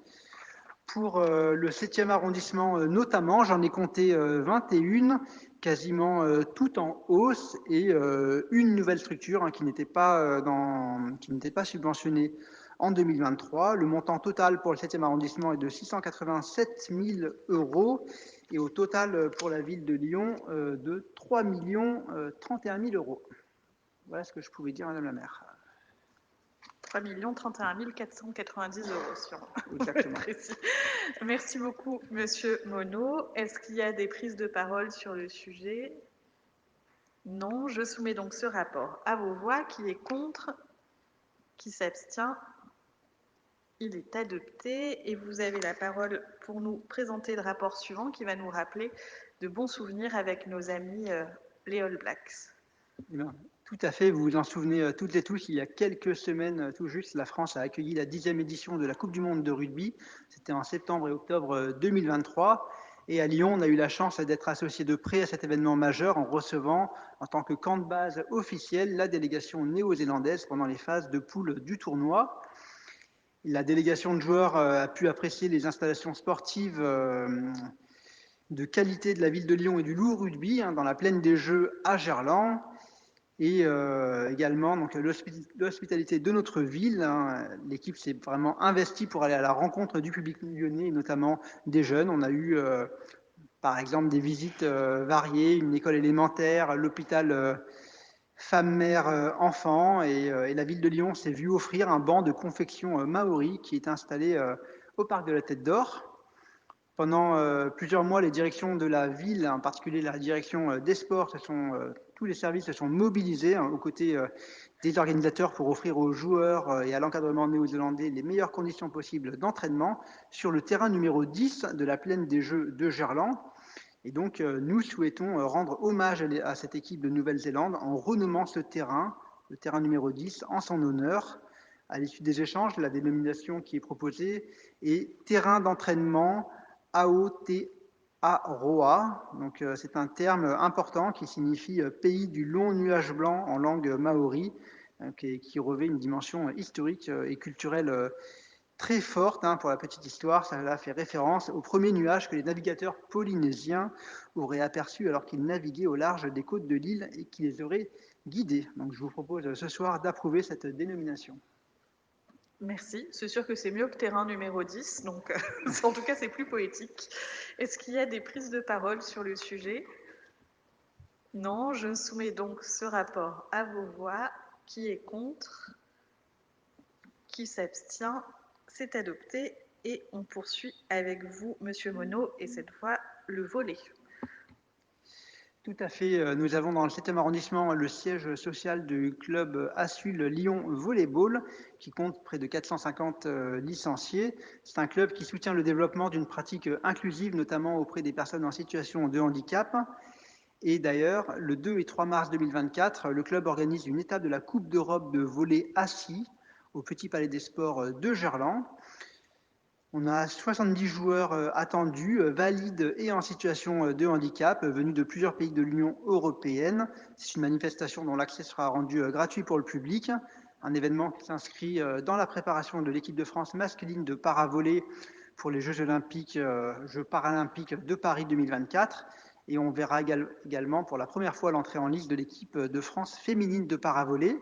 Pour le 7e arrondissement notamment, j'en ai compté 21, quasiment toutes en hausse, et une nouvelle structure qui n'était pas subventionnée en 2023. Le montant total pour le 7e arrondissement est de 687 000 €, et au total pour la ville de Lyon de 3 031 000 €. Voilà ce que je pouvais dire, Madame la maire. 3 031 490 €, si on Exactement. précis. Merci beaucoup, Monsieur Monod. Est-ce qu'il y a des prises de parole sur le sujet? Non. Je soumets donc ce rapport à vos voix. Qui est contre? Qui s'abstient? Il est adopté et vous avez la parole pour nous présenter le rapport suivant qui va nous rappeler de bons souvenirs avec nos amis les All Blacks. Tout à fait, vous vous en souvenez toutes et tous, il y a quelques semaines tout juste, la France a accueilli la 10e édition de la Coupe du Monde de rugby. C'était en septembre et octobre 2023. Et à Lyon, on a eu la chance d'être associé de près à cet événement majeur en recevant, en tant que camp de base officiel, la délégation néo-zélandaise pendant les phases de poule du tournoi. La délégation de joueurs a pu apprécier les installations sportives de qualité de la ville de Lyon et du Loup Rugby dans la plaine des Jeux à Gerland. et également donc l'hospitalité de notre ville. Hein. L'équipe s'est vraiment investie pour aller à la rencontre du public lyonnais, et notamment des jeunes. On a eu par exemple des visites variées, une école élémentaire, l'hôpital femmes-mères-enfants, et la ville de Lyon s'est vue offrir un banc de confection maori qui est installé au parc de la Tête d'Or. Pendant plusieurs mois, les directions de la ville, en particulier la direction des sports, tous les services se sont mobilisés aux côtés des organisateurs pour offrir aux joueurs et à l'encadrement néo-zélandais les meilleures conditions possibles d'entraînement sur le terrain numéro 10 de la plaine des Jeux de Gerland. Et donc, nous souhaitons rendre hommage à cette équipe de Nouvelle-Zélande en renommant ce terrain, le terrain numéro 10, en son honneur. À l'issue des échanges, la dénomination qui est proposée est terrain d'entraînement Aotearoa. Donc, c'est un terme important qui signifie pays du long nuage blanc en langue maori, qui revêt une dimension historique et culturelle très forte. Pour la petite histoire, ça fait référence au premier nuage que les navigateurs polynésiens auraient aperçu alors qu'ils naviguaient au large des côtes de l'île et qui les auraient guidés. Donc, je vous propose ce soir d'approuver cette dénomination. Merci. C'est sûr que c'est mieux que terrain numéro 10, donc en tout cas, c'est plus poétique. Est-ce qu'il y a des prises de parole sur le sujet? Non, je soumets donc ce rapport à vos voix. Qui est contre? Qui s'abstient? C'est adopté et on poursuit avec vous, Monsieur Monod, et cette fois, le volley. Tout à fait. Nous avons dans le 7e arrondissement le siège social du club ASUL Lyon Volleyball qui compte près de 450 licenciés. C'est un club qui soutient le développement d'une pratique inclusive, notamment auprès des personnes en situation de handicap. Et d'ailleurs, le 2 et 3 mars 2024, le club organise une étape de la Coupe d'Europe de volley assis au Petit Palais des Sports de Gerland. On a 70 joueurs attendus, valides et en situation de handicap, venus de plusieurs pays de l'Union européenne. C'est une manifestation dont l'accès sera rendu gratuit pour le public. Un événement qui s'inscrit dans la préparation de l'équipe de France masculine de paravolley pour les Jeux paralympiques de Paris 2024. Et on verra également pour la première fois l'entrée en lice de l'équipe de France féminine de paravolley.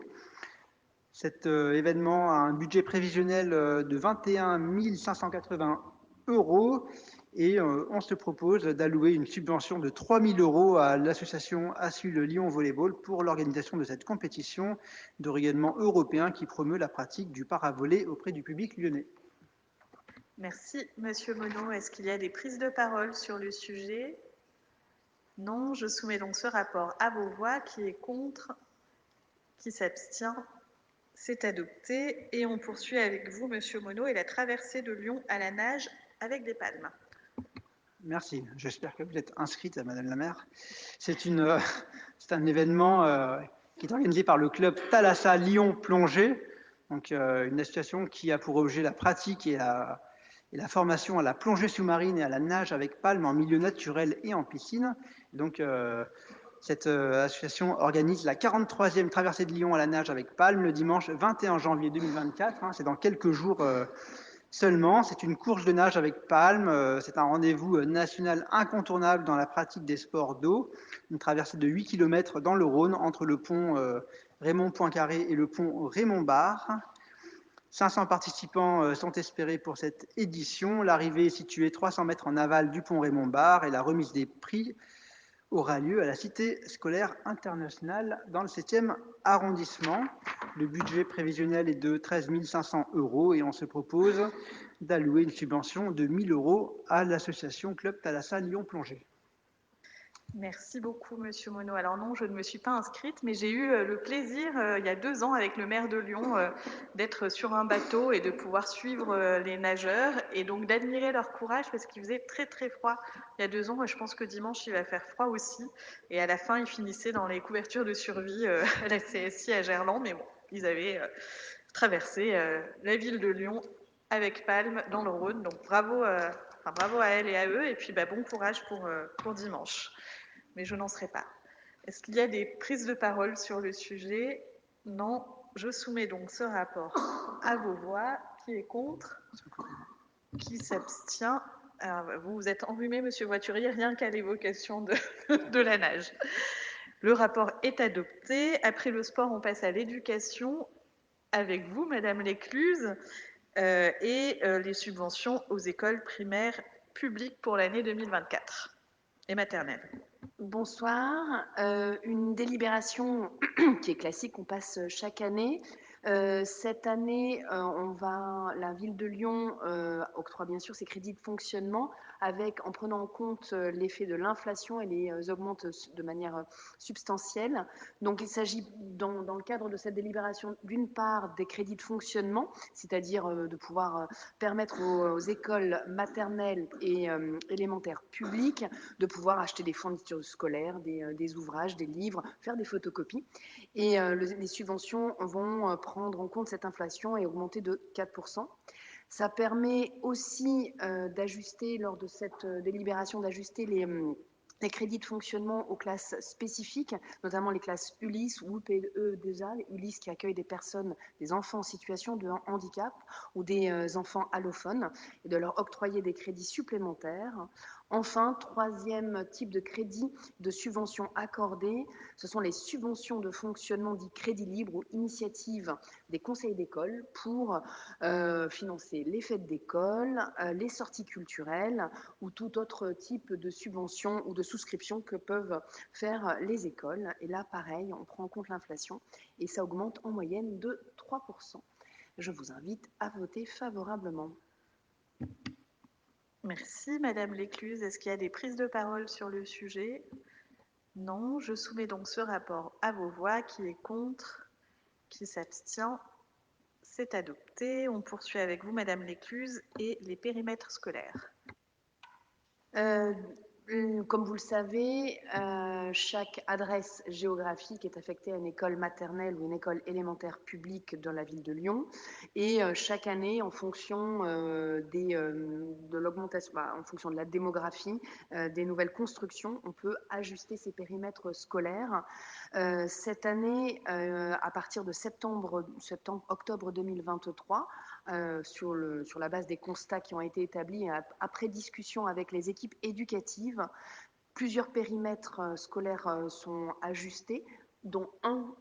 Cet événement a un budget prévisionnel de 21 580 € et on se propose d'allouer une subvention de 3 000 € à l'association ASUL Lyon Volleyball pour l'organisation de cette compétition de rayonnement européen qui promeut la pratique du paravolley auprès du public lyonnais. Merci, Monsieur Monod. Est-ce qu'il y a des prises de parole sur le sujet? Non, je soumets donc ce rapport à vos voix. Qui est contre? Qui s'abstient? C'est adopté et on poursuit avec vous, Monsieur Monod, et la traversée de Lyon à la nage avec des palmes. Merci. J'espère que vous êtes inscrite, Madame la maire. C'est un événement qui est organisé par le club Thalassa Lyon Plongée, donc une association qui a pour objet la pratique et la formation à la plongée sous-marine et à la nage avec palme en milieu naturel et en piscine. Donc, cette association organise la 43e traversée de Lyon à la nage avec palme le dimanche 21 janvier 2024. C'est dans quelques jours seulement. C'est une course de nage avec palme. C'est un rendez-vous national incontournable dans la pratique des sports d'eau. Une traversée de 8 km dans le Rhône entre le pont Raymond Poincaré et le pont Raymond Barre. 500 participants sont espérés pour cette édition. L'arrivée est située 300 mètres en aval du pont Raymond Barre et la remise des prix aura lieu à la Cité scolaire internationale dans le 7e arrondissement. Le budget prévisionnel est de 13 500 € et on se propose d'allouer une subvention de 1 000 € à l'association Club Thalassa Lyon Plongée. Merci beaucoup, Monsieur Monod. Alors non, je ne me suis pas inscrite, mais j'ai eu le plaisir, il y a 2 ans, avec le maire de Lyon, d'être sur un bateau et de pouvoir suivre les nageurs et donc d'admirer leur courage parce qu'il faisait très très froid. Il y a 2 ans, et je pense que dimanche, il va faire froid aussi. Et à la fin, ils finissaient dans les couvertures de survie à la CSI à Gerland, mais bon, ils avaient traversé la ville de Lyon avec palme dans le Rhône. Donc bravo à elle et à eux, et puis bon courage pour dimanche. Mais je n'en serai pas. Est-ce qu'il y a des prises de parole sur le sujet? Non. Je soumets donc ce rapport à vos voix. Qui est contre? Qui s'abstient? Alors, vous vous êtes enrhumé, Monsieur Voiturier, rien qu'à l'évocation de la nage. Le rapport est adopté. Après le sport, on passe à l'éducation avec vous, Madame Lécluse, et les subventions aux écoles primaires publiques pour l'année 2024 et maternelle. Bonsoir. Une délibération qui est classique, on passe chaque année. Cette année, la ville de Lyon octroie bien sûr ses crédits de fonctionnement en prenant en compte l'effet de l'inflation et les augmente de manière substantielle. Donc il s'agit dans le cadre de cette délibération d'une part des crédits de fonctionnement, c'est-à-dire de pouvoir permettre aux écoles maternelles et élémentaires publiques de pouvoir acheter des fournitures scolaires, des ouvrages, des livres, faire des photocopies. Et les subventions vont prendre en compte cette inflation et augmenter de 4%. Ça permet aussi d'ajuster, lors de cette délibération, d'ajuster les crédits de fonctionnement aux classes spécifiques, notamment les classes Ulysse ou UPE2A, Ulysse qui accueille des enfants en situation de handicap ou des enfants allophones, et de leur octroyer des crédits supplémentaires. Enfin, troisième type de crédit de subvention accordée, ce sont les subventions de fonctionnement dit crédit libre ou initiative des conseils d'école pour financer les fêtes d'école, les sorties culturelles ou tout autre type de subvention ou de souscription que peuvent faire les écoles. Et là, pareil, on prend en compte l'inflation et ça augmente en moyenne de 3%. Je vous invite à voter favorablement. Merci, Madame Lécluse. Est-ce qu'il y a des prises de parole sur le sujet? Non. Je soumets donc ce rapport à vos voix. Qui est contre? Qui s'abstient? C'est adopté. On poursuit avec vous, Madame Lécluse, et les périmètres scolaires. Comme vous le savez, chaque adresse géographique est affectée à une école maternelle ou une école élémentaire publique dans la ville de Lyon. Et chaque année, en fonction de l'augmentation, en fonction de la démographie, des nouvelles constructions, on peut ajuster ces périmètres scolaires. Cette année, à partir de octobre 2023, sur la base des constats qui ont été établis après discussion avec les équipes éducatives, plusieurs périmètres scolaires sont ajustés, dont un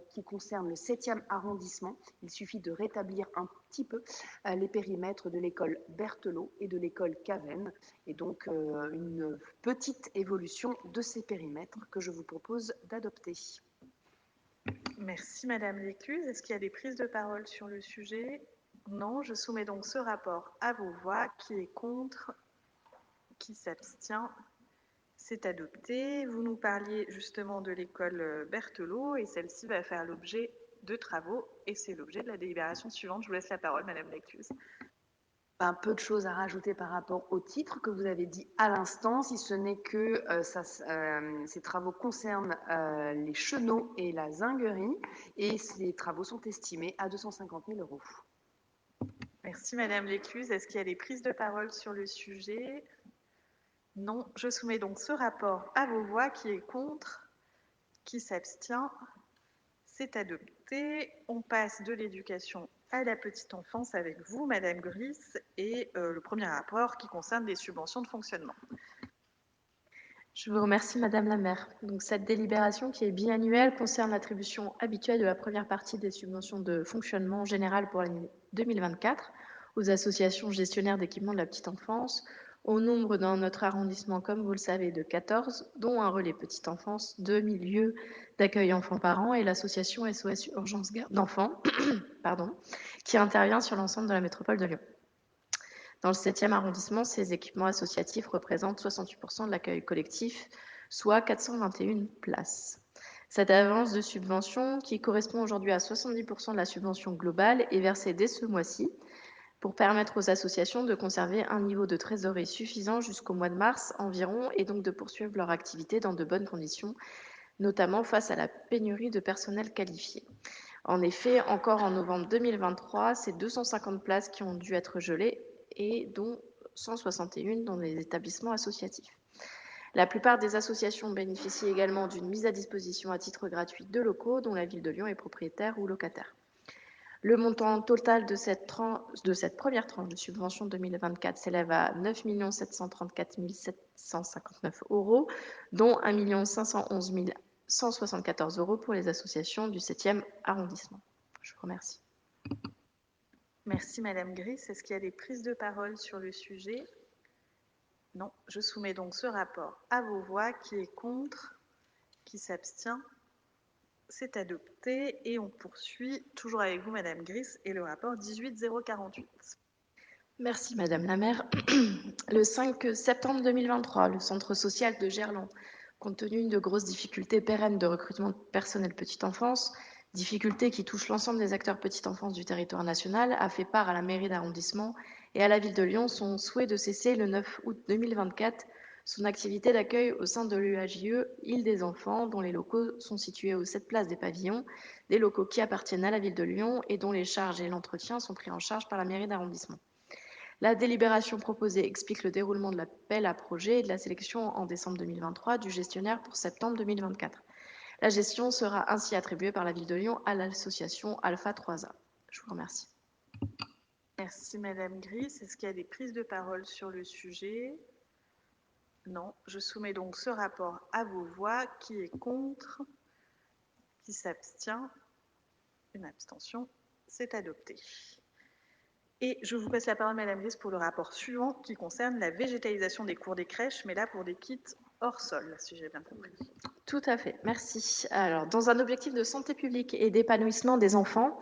qui concerne le 7e arrondissement. Il suffit de rétablir un petit peu les périmètres de l'école Berthelot et de l'école Cavenne, et donc une petite évolution de ces périmètres que je vous propose d'adopter. Merci, Madame Lécluse. Est-ce qu'il y a des prises de parole sur le sujet? Non. Je soumets donc ce rapport à vos voix. Qui est contre? Qui s'abstient? C'est adopté. Vous nous parliez justement de l'école Berthelot et celle-ci va faire l'objet de travaux et c'est l'objet de la délibération suivante. Je vous laisse la parole, Madame Lécluse. Un peu de choses à rajouter par rapport au titre que vous avez dit à l'instant, si ce n'est que ces travaux concernent les chenaux et la zinguerie, et ces travaux sont estimés à 250 000 €. Merci, Madame Lécluse. Est-ce qu'il y a des prises de parole sur le sujet? Non. Je soumets donc ce rapport à vos voix. Qui est contre? Qui s'abstient? C'est adopté. On passe de l'éducation à la petite enfance avec vous, Madame Gris, et le premier rapport qui concerne les subventions de fonctionnement. Je vous remercie, Madame la maire. Donc, cette délibération, qui est biannuelle, concerne l'attribution habituelle de la première partie des subventions de fonctionnement général pour l'année 2024 aux associations gestionnaires d'équipements de la petite enfance, au nombre dans notre arrondissement, comme vous le savez, de 14, dont un relais petite enfance, 2 milieux d'accueil enfants-parents et l'association SOS Urgence Garde d'enfants, qui intervient sur l'ensemble de la métropole de Lyon. Dans le 7e arrondissement, ces équipements associatifs représentent 68% de l'accueil collectif, soit 421 places. Cette avance de subvention, qui correspond aujourd'hui à 70% de la subvention globale, est versée dès ce mois-ci pour permettre aux associations de conserver un niveau de trésorerie suffisant jusqu'au mois de mars environ et donc de poursuivre leur activité dans de bonnes conditions, notamment face à la pénurie de personnel qualifié. En effet, encore en novembre 2023, c'est 250 places qui ont dû être gelées et dont 161 dans les établissements associatifs. La plupart des associations bénéficient également d'une mise à disposition à titre gratuit de locaux dont la ville de Lyon est propriétaire ou locataire. Le montant total de cette première tranche de subvention 2024 s'élève à 9 734 759 €, dont 1 511 174 € pour les associations du 7e arrondissement. Je vous remercie. Merci Madame Gris. Est-ce qu'il y a des prises de parole sur le sujet? Non. Je soumets donc ce rapport à vos voix. Qui est contre? Qui s'abstient? C'est adopté et on poursuit toujours avec vous Madame Gris et le rapport 18048. Merci Madame la maire. Le 5 septembre 2023, le centre social de Gerland, compte tenu de grosses difficultés pérennes de recrutement de personnel petite enfance, difficultés qui touchent l'ensemble des acteurs petite enfance du territoire national, a fait part à la mairie d'arrondissement et à la ville de Lyon son souhait de cesser le 9 août 2024 son activité d'accueil au sein de l'UAJE Île des Enfants, dont les locaux sont situés aux 7 places des Pavillons, des locaux qui appartiennent à la ville de Lyon et dont les charges et l'entretien sont pris en charge par la mairie d'arrondissement. La délibération proposée explique le déroulement de l'appel à projet et de la sélection en décembre 2023 du gestionnaire pour septembre 2024. La gestion sera ainsi attribuée par la ville de Lyon à l'association Alpha 3A. Je vous remercie. Merci Madame Gris. Est-ce qu'il y a des prises de parole sur le sujet? Non. Je soumets donc ce rapport à vos voix. Qui est contre? Qui s'abstient? Une abstention. C'est adopté. Et je vous passe la parole, Madame Gris, pour le rapport suivant qui concerne la végétalisation des cours des crèches, mais là pour des kits hors sol, si j'ai bien compris. Tout à fait, merci. Alors, dans un objectif de santé publique et d'épanouissement des enfants,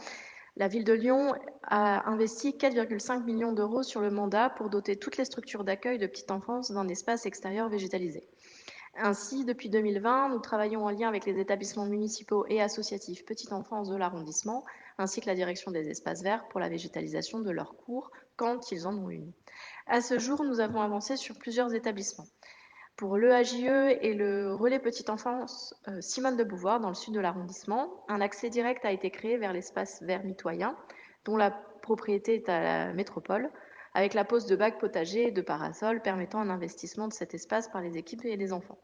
la ville de Lyon a investi 4,5 millions d'euros sur le mandat pour doter toutes les structures d'accueil de petite enfance d'un espace extérieur végétalisé. Ainsi, depuis 2020, nous travaillons en lien avec les établissements municipaux et associatifs petite enfance de l'arrondissement, ainsi que la direction des espaces verts pour la végétalisation de leurs cours quand ils en ont une. À ce jour, nous avons avancé sur plusieurs établissements. Pour l'EAJE et le relais petite enfance Simone de Beauvoir dans le sud de l'arrondissement, un accès direct a été créé vers l'espace vert mitoyen, dont la propriété est à la métropole, avec la pose de bacs potagers et de parasols permettant un investissement de cet espace par les équipes et les enfants.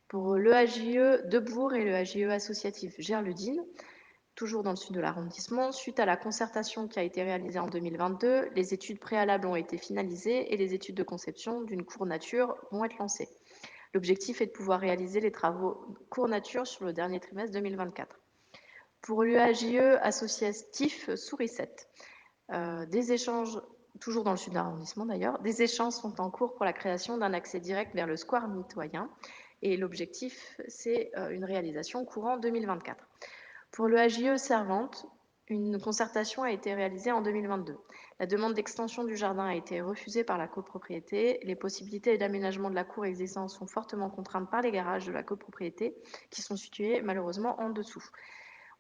Pour l'EAJE de Bourg et l'EAJE associatif Gerludine, toujours dans le sud de l'arrondissement, suite à la concertation qui a été réalisée en 2022, les études préalables ont été finalisées et les études de conception d'une cour nature vont être lancées. L'objectif est de pouvoir réaliser les travaux cour nature sur le dernier trimestre 2024. Pour l'UAJE associatif Souris-7, des échanges, toujours dans le sud de l'arrondissement d'ailleurs, des échanges sont en cours pour la création d'un accès direct vers le square mitoyen et l'objectif, c'est une réalisation courant 2024. Pour l'EAJE Servante, une concertation a été réalisée en 2022. La demande d'extension du jardin a été refusée par la copropriété. Les possibilités d'aménagement de la cour existante sont fortement contraintes par les garages de la copropriété qui sont situés malheureusement en dessous.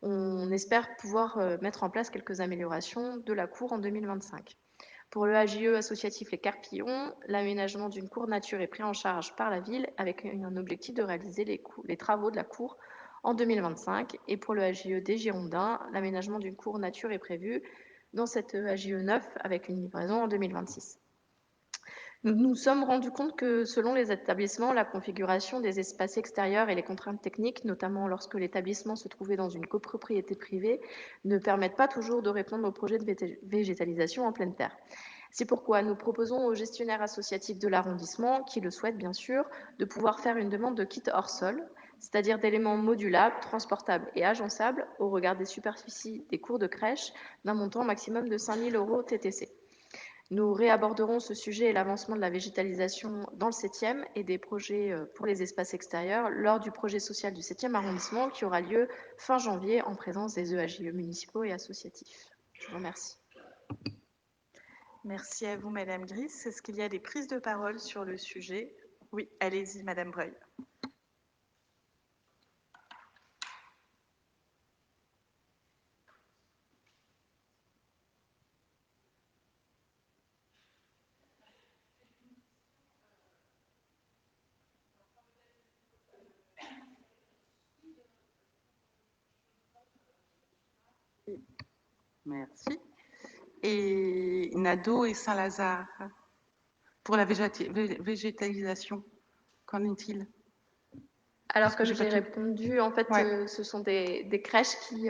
On espère pouvoir mettre en place quelques améliorations de la cour en 2025. Pour le AJE associatif Les Carpillons, l'aménagement d'une cour nature est pris en charge par la ville avec un objectif de réaliser les travaux de la cour en 2025. Et pour le AJE des Girondins, l'aménagement d'une cour nature est prévu dans cette AJE 9 avec une livraison en 2026. Nous nous sommes rendus compte que selon les établissements, la configuration des espaces extérieurs et les contraintes techniques, notamment lorsque l'établissement se trouvait dans une copropriété privée, ne permettent pas toujours de répondre aux projets de végétalisation en pleine terre. C'est pourquoi nous proposons aux gestionnaires associatifs de l'arrondissement, qui le souhaitent bien sûr, de pouvoir faire une demande de kit hors sol, c'est-à-dire d'éléments modulables, transportables et agençables au regard des superficies des cours de crèche d'un montant maximum de 5 000 € TTC. Nous réaborderons ce sujet et l'avancement de la végétalisation dans le 7e et des projets pour les espaces extérieurs lors du projet social du 7e arrondissement qui aura lieu fin janvier en présence des EAJE municipaux et associatifs. Je vous remercie. Merci à vous, Madame Gris. Est-ce qu'il y a des prises de parole sur le sujet? Oui, allez-y, Madame Breuil. Merci. Et Nadeau et Saint-Lazare, pour la végétalisation, qu'en est-il? Alors, Parce que comme j'ai j'ai pas tout. répondu, en fait, Ouais. ce sont des crèches qui,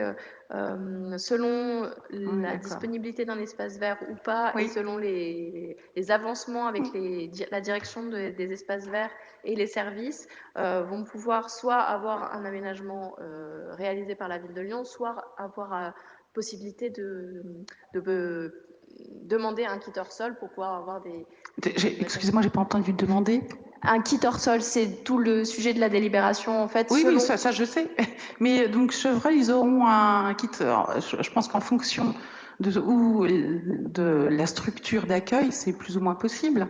selon Oui, la d'accord. disponibilité d'un espace vert ou pas, et Oui. selon les avancements avec la direction des espaces verts et les services, vont pouvoir soit avoir un aménagement réalisé par la ville de Lyon, soit avoir possibilité de demander un kit hors sol pour pouvoir avoir des... Excusez-moi, j'ai pas entendu demander. Un kit hors sol, c'est tout le sujet de la délibération, en fait. Oui, selon... oui, ça je sais. Mais donc Chevreuil, ils auront un kit. Alors, je pense qu'en fonction de la structure d'accueil, c'est plus ou moins possible.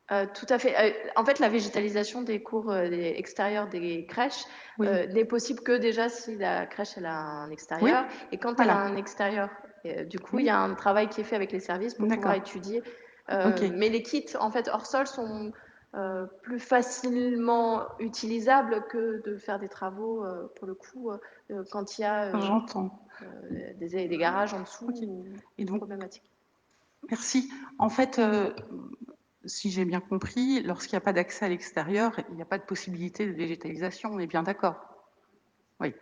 Tout à fait. En fait, la végétalisation des cours extérieurs des crèches n'est possible que déjà si la crèche elle a un extérieur. Oui. Et quand Voilà. elle a un extérieur, du coup, il y a un travail qui est fait avec les services pour pouvoir étudier. Mais les kits, en fait, hors sol sont plus facilement utilisables que de faire des travaux, pour le coup, quand il y a des garages en dessous Et donc, problématiques. Merci. En fait, si j'ai bien compris, lorsqu'il n'y a pas d'accès à l'extérieur, il n'y a pas de possibilité de végétalisation, on est bien d'accord? Oui.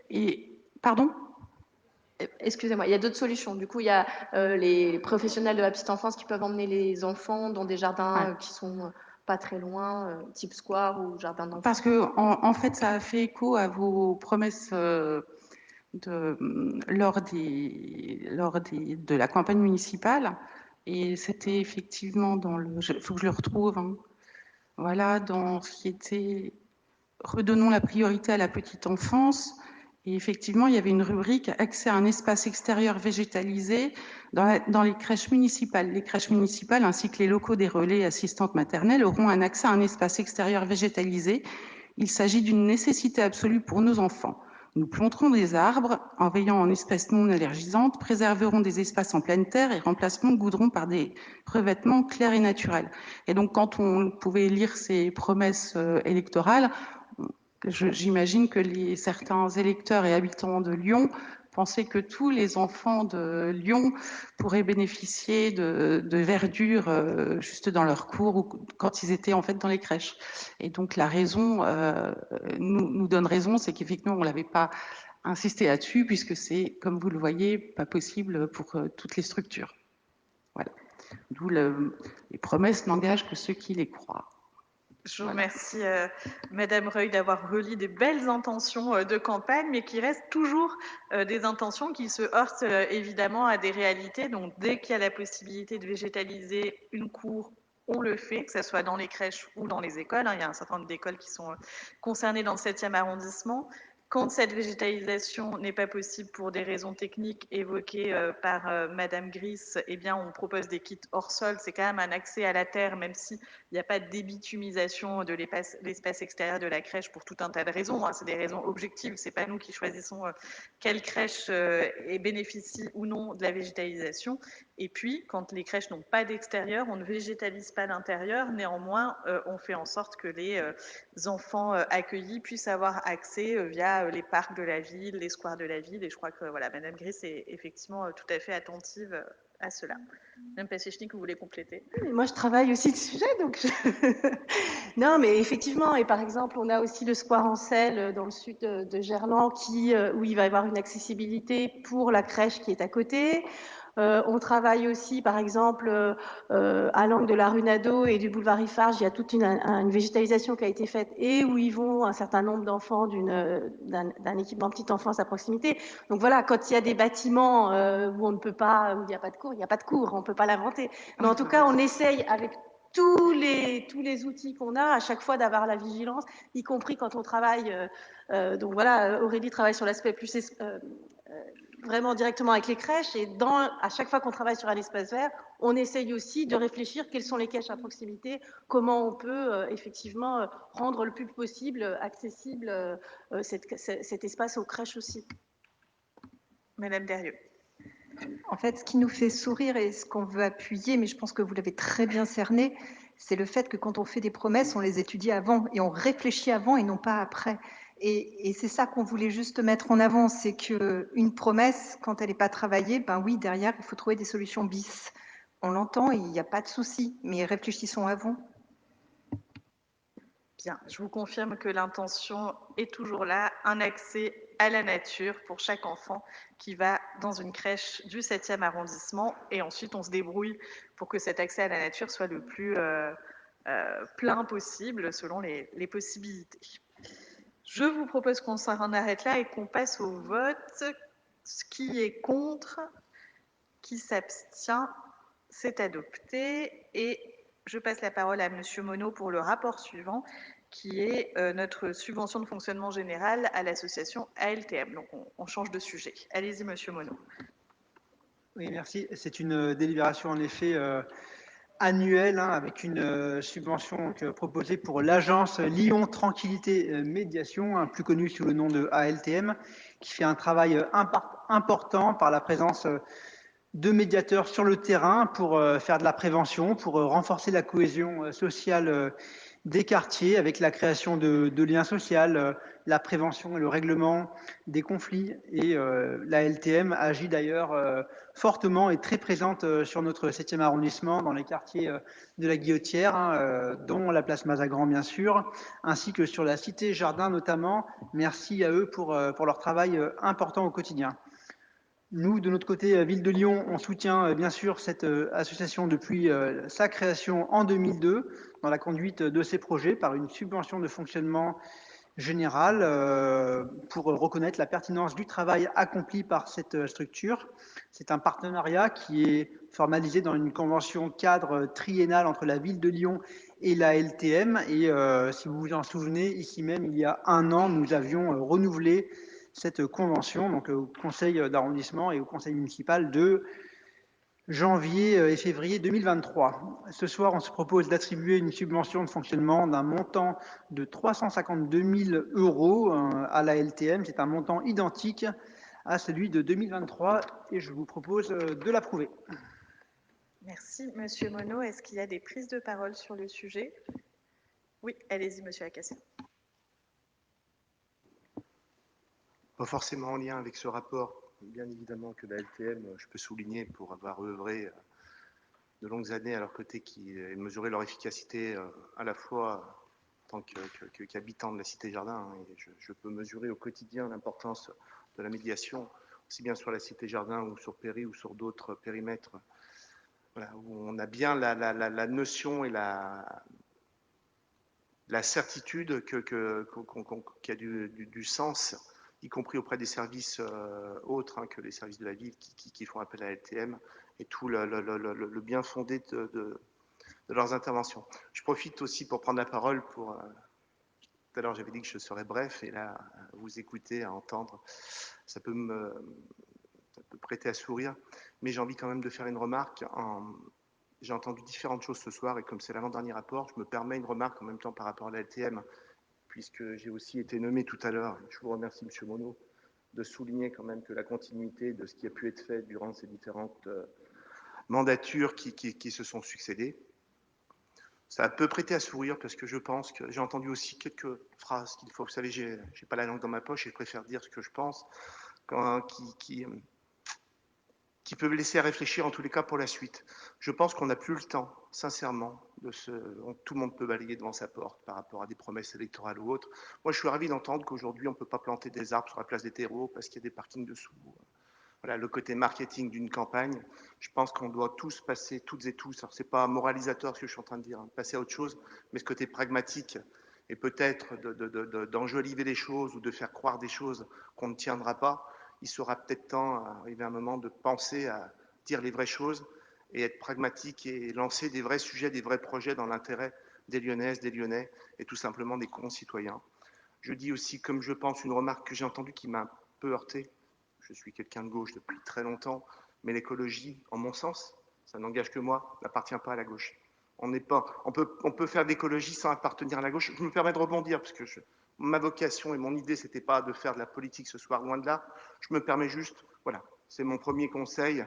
Et, pardon? Excusez-moi, il y a d'autres solutions. Du coup, il y a les professionnels de la petite enfance qui peuvent emmener les enfants dans des jardins qui sont pas très loin, type square ou jardin d'enfants. Parce que, en fait, ça a fait écho à vos promesses lors de la campagne municipale. Et c'était effectivement dans le... Il faut que je le retrouve. Hein. Voilà, dans ce qui était redonnons la priorité à la petite enfance. Et effectivement, il y avait une rubrique accès à un espace extérieur végétalisé dans les crèches municipales. Les crèches municipales ainsi que les locaux des relais assistantes maternelles auront un accès à un espace extérieur végétalisé. Il s'agit d'une nécessité absolue pour nos enfants. Nous planterons des arbres en veillant en espèces non allergisantes, préserverons des espaces en pleine terre et remplacerons le goudron par des revêtements clairs et naturels. Et donc, quand on pouvait lire ces promesses électorales, j'imagine que certains électeurs et habitants de Lyon pensaient que tous les enfants de Lyon pourraient bénéficier de verdure juste dans leur cours ou quand ils étaient en fait dans les crèches. Et donc la raison nous donne raison, c'est qu'effectivement on l'avait pas insisté là-dessus puisque c'est, comme vous le voyez, pas possible pour toutes les structures. Voilà. D'où les promesses n'engagent que ceux qui les croient. Je vous remercie, Madame Reuil, d'avoir relié des belles intentions de campagne, mais qui restent toujours des intentions qui se heurtent évidemment à des réalités. Donc, dès qu'il y a la possibilité de végétaliser une cour, on le fait, que ce soit dans les crèches ou dans les écoles. Il y a un certain nombre d'écoles qui sont concernées dans le 7e arrondissement. Quand cette végétalisation n'est pas possible pour des raisons techniques évoquées par Madame Gris, eh bien, on propose des kits hors sol. C'est quand même un accès à la terre, même s'il n'y a pas de débitumisation de l'espace extérieur de la crèche pour tout un tas de raisons. C'est des raisons objectives. C'est pas nous qui choisissons quelle crèche bénéficie ou non de la végétalisation. Et puis, quand les crèches n'ont pas d'extérieur, on ne végétalise pas l'intérieur. Néanmoins, on fait en sorte que les enfants accueillis puissent avoir accès via les parcs de la ville, les squares de la ville. Et je crois que voilà, Madame Gris est effectivement tout à fait attentive à cela. Madame Passechnik, vous voulez compléter? Moi, je travaille aussi le sujet, donc non, mais effectivement, et par exemple, on a aussi le square Ancel dans le sud de Gerland où il va y avoir une accessibilité pour la crèche qui est à côté. On travaille aussi, par exemple, à l'angle de la rue Nadeau et du boulevard Riffard, il y a toute une végétalisation qui a été faite et où ils vont un certain nombre d'enfants d'un équipement petite enfance à proximité. Donc voilà, quand il y a des bâtiments où on ne peut pas, où il n'y a pas de cours, il n'y a pas de cours, on ne peut pas l'inventer. Mais en tout cas, on essaye avec tous les outils qu'on a à chaque fois d'avoir la vigilance, y compris quand on travaille. Donc voilà, Aurélie travaille sur l'aspect plus vraiment directement avec les crèches et à chaque fois qu'on travaille sur un espace vert, on essaye aussi de réfléchir quelles sont les crèches à proximité, comment on peut effectivement rendre le plus possible accessible cet espace aux crèches aussi. Madame Derrieux. En fait, ce qui nous fait sourire et ce qu'on veut appuyer, mais je pense que vous l'avez très bien cerné, c'est le fait que quand on fait des promesses, on les étudie avant et on réfléchit avant et non pas après. Et c'est ça qu'on voulait juste mettre en avant, c'est qu'une promesse, quand elle n'est pas travaillée, ben oui, derrière, il faut trouver des solutions bis. On l'entend, il n'y a pas de souci, mais réfléchissons avant. Bien, je vous confirme que l'intention est toujours là, un accès à la nature pour chaque enfant qui va dans une crèche du 7e arrondissement. Et ensuite, on se débrouille pour que cet accès à la nature soit le plus plein possible selon les possibilités. Je vous propose qu'on s'en arrête là et qu'on passe au vote. Qui est contre? Qui s'abstient? C'est adopté. Et je passe la parole à Monsieur Monod pour le rapport suivant, qui est notre subvention de fonctionnement général à l'association ALTM. Donc, on change de sujet. Allez-y, Monsieur Monod. Oui, merci. C'est une délibération en effet annuelle avec une subvention proposée pour l'agence Lyon Tranquillité Médiation, plus connue sous le nom de ALTM, qui fait un travail important par la présence de médiateurs sur le terrain pour faire de la prévention, pour renforcer la cohésion sociale des quartiers avec la création de liens sociaux, la prévention et le règlement des conflits. Et la LTM agit d'ailleurs fortement et très présente sur notre 7e arrondissement, dans les quartiers de la Guillotière, dont la place Mazagran bien sûr, ainsi que sur la cité Jardin notamment. Merci à eux pour leur travail important au quotidien. Nous, de notre côté, Ville de Lyon, on soutient bien sûr cette association depuis sa création en 2002 dans la conduite de ses projets par une subvention de fonctionnement général pour reconnaître la pertinence du travail accompli par cette structure. C'est un partenariat qui est formalisé dans une convention cadre triennale entre la Ville de Lyon et la LTM. Et si vous vous en souvenez, ici même, il y a un an, nous avions renouvelé cette convention, donc au conseil d'arrondissement et au conseil municipal de janvier et février 2023. Ce soir, on se propose d'attribuer une subvention de fonctionnement d'un montant de 352 000 € à la LTM. C'est un montant identique à celui de 2023 et je vous propose de l'approuver. Merci, Monsieur Monod. Est-ce qu'il y a des prises de parole sur le sujet? Oui, allez-y, Monsieur Acassien. Pas forcément en lien avec ce rapport, bien évidemment que la LTM, je peux souligner pour avoir œuvré de longues années à leur côté et mesurer leur efficacité à la fois en tant qu'habitant de la cité Jardin, et je peux mesurer au quotidien l'importance de la médiation, aussi bien sur la cité Jardin ou sur Péry ou sur d'autres périmètres, voilà, où on a bien la notion et la certitude qu'il y a du sens, y compris auprès des services autres que les services de la ville qui font appel à la LTM, et tout le bien fondé de leurs interventions. Je profite aussi pour prendre la parole pour... tout à l'heure, j'avais dit que je serais bref, et là, à vous écouter, à entendre, ça peut prêter à sourire, mais j'ai envie quand même de faire une remarque. J'ai entendu différentes choses ce soir, et comme c'est l'avant-dernier rapport, je me permets une remarque en même temps par rapport à la LTM, puisque j'ai aussi été nommé tout à l'heure. Je vous remercie, M. Monod, de souligner quand même que la continuité de ce qui a pu être fait durant ces différentes mandatures qui se sont succédées. Ça peut prêter à sourire parce que je pense que j'ai entendu aussi quelques phrases qu'il faut, vous savez, j'ai pas la langue dans ma poche et je préfère dire ce que je pense, qui peuvent laisser à réfléchir en tous les cas pour la suite. Je pense qu'on n'a plus le temps, sincèrement, tout le monde peut balayer devant sa porte par rapport à des promesses électorales ou autres. Moi, je suis ravi d'entendre qu'aujourd'hui, on ne peut pas planter des arbres sur la place des terreaux parce qu'il y a des parkings dessous. Voilà, le côté marketing d'une campagne, je pense qu'on doit tous passer, toutes et tous, alors c'est pas moralisateur ce que je suis en train de dire, passer à autre chose, mais ce côté pragmatique et peut-être d'enjoliver les choses ou de faire croire des choses qu'on ne tiendra pas, il sera peut-être temps, arrivé un moment, de penser à dire les vraies choses et être pragmatique et lancer des vrais sujets, des vrais projets dans l'intérêt des Lyonnaises, des Lyonnais et tout simplement des concitoyens. Je dis aussi, comme je pense, une remarque que j'ai entendue qui m'a un peu heurté. Je suis quelqu'un de gauche depuis très longtemps, mais l'écologie, en mon sens, ça n'engage que moi, n'appartient pas à la gauche. On peut faire d'écologie sans appartenir à la gauche. Je me permets de rebondir, parce que ma vocation et mon idée, c'était pas de faire de la politique ce soir, loin de là. Je me permets juste, voilà, c'est mon premier conseil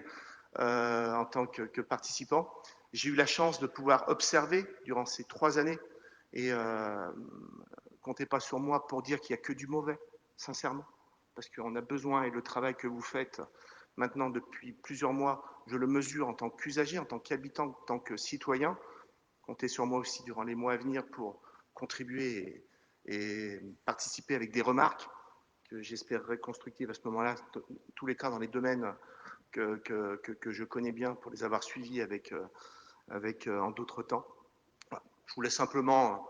en tant que participant. J'ai eu la chance de pouvoir observer durant ces 3 années, et comptez pas sur moi pour dire qu'il n'y a que du mauvais, sincèrement, parce qu'on a besoin, et le travail que vous faites maintenant depuis plusieurs mois, je le mesure en tant qu'usager, en tant qu'habitant, en tant que citoyen. Comptez sur moi aussi durant les mois à venir pour contribuer et participer avec des remarques que j'espérerais constructives à ce moment-là, tous les cas dans les domaines que je connais bien pour les avoir suivis en d'autres temps. Voilà. Je voulais simplement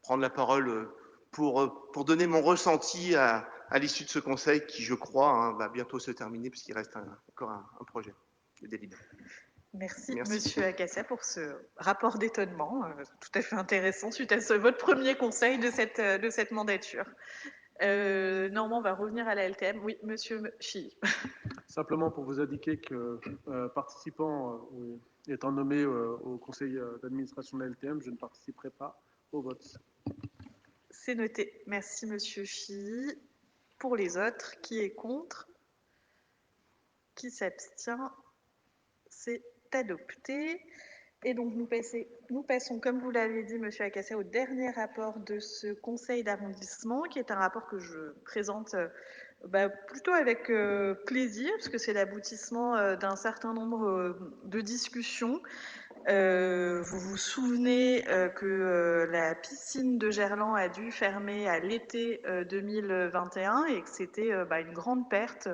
prendre la parole pour donner mon ressenti à l'issue de ce conseil qui, je crois, va bientôt se terminer puisqu'il reste encore un projet de délibéré. Merci, Monsieur Acassia, pour ce rapport d'étonnement, tout à fait intéressant, suite à votre premier conseil de cette mandature. Normand, on va revenir à la LTM. Oui, Monsieur Chi. Simplement pour vous indiquer que participant étant nommé au conseil d'administration de la LTM, je ne participerai pas au vote. C'est noté. Merci, Monsieur Chi. Pour les autres, qui est contre? Qui s'abstient? C'est adopté. Et donc, nous passons, comme vous l'avez dit, Monsieur Acassia, au dernier rapport de ce conseil d'arrondissement, qui est un rapport que je présente plutôt avec plaisir, parce que c'est l'aboutissement d'un certain nombre de discussions. Vous vous souvenez que la piscine de Gerland a dû fermer à l'été 2021 et que c'était une grande perte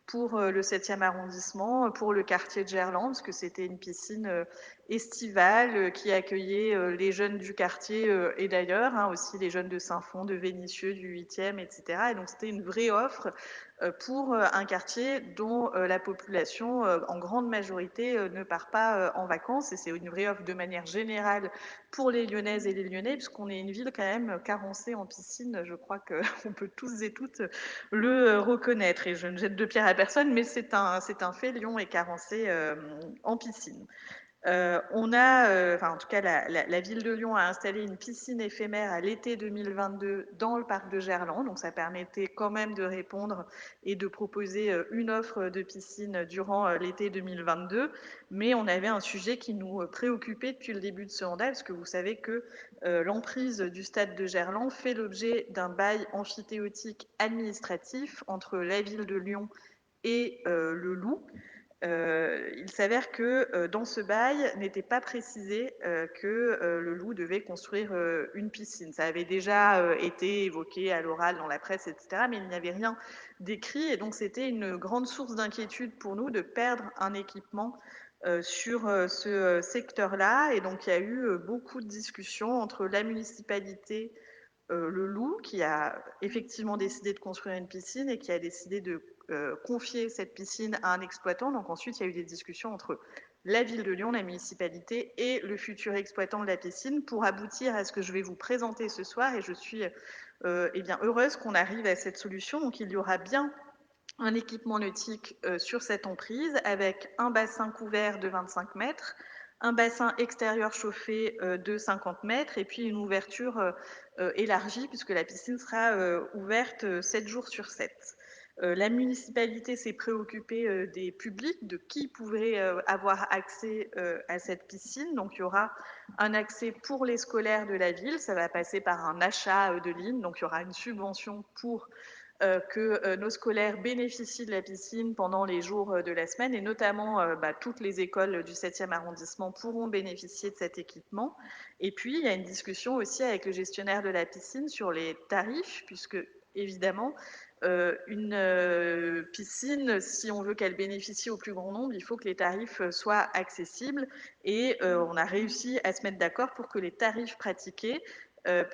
pour le 7e arrondissement, pour le quartier de Gerland, parce que c'était une piscine estivale qui accueillait les jeunes du quartier et d'ailleurs, aussi les jeunes de Saint-Fond, de Vénissieux, du 8e, etc. Et donc c'était une vraie offre pour un quartier dont la population, en grande majorité, ne part pas en vacances. Et c'est une vraie offre de manière générale pour les Lyonnaises et les Lyonnais, puisqu'on est une ville quand même carencée en piscine. Je crois qu'on peut tous et toutes le reconnaître. Et je ne jette de pierre à personne, mais c'est un fait. Lyon est carencé en piscine. En tout cas, la ville de Lyon a installé une piscine éphémère à l'été 2022 dans le parc de Gerland. Donc, ça permettait quand même de répondre et de proposer une offre de piscine durant l'été 2022. Mais on avait un sujet qui nous préoccupait depuis le début de ce mandat, parce que vous savez que l'emprise du stade de Gerland fait l'objet d'un bail emphytéotique administratif entre la ville de Lyon et le Loup. Il s'avère que dans ce bail n'était pas précisé que le Loup devait construire une piscine. Ça avait déjà été évoqué à l'oral dans la presse, etc., mais il n'y avait rien d'écrit. Et donc c'était une grande source d'inquiétude pour nous de perdre un équipement sur ce secteur-là. Et donc il y a eu beaucoup de discussions entre la municipalité, le Loup, qui a effectivement décidé de construire une piscine et qui a décidé de confier cette piscine à un exploitant. Donc ensuite, il y a eu des discussions entre la ville de Lyon, la municipalité et le futur exploitant de la piscine pour aboutir à ce que je vais vous présenter ce soir. Et je suis heureuse qu'on arrive à cette solution. Donc il y aura bien un équipement nautique sur cette emprise avec un bassin couvert de 25 mètres, un bassin extérieur chauffé de 50 mètres et puis une ouverture élargie puisque la piscine sera ouverte 7 jours sur 7. La municipalité s'est préoccupée des publics, de qui pouvait avoir accès à cette piscine. Donc il y aura un accès pour les scolaires de la ville, ça va passer par un achat de lignes, donc il y aura une subvention pour que nos scolaires bénéficient de la piscine pendant les jours de la semaine et notamment toutes les écoles du 7e arrondissement pourront bénéficier de cet équipement. Et puis, il y a une discussion aussi avec le gestionnaire de la piscine sur les tarifs, puisque évidemment, une piscine, si on veut qu'elle bénéficie au plus grand nombre, il faut que les tarifs soient accessibles et on a réussi à se mettre d'accord pour que les tarifs pratiqués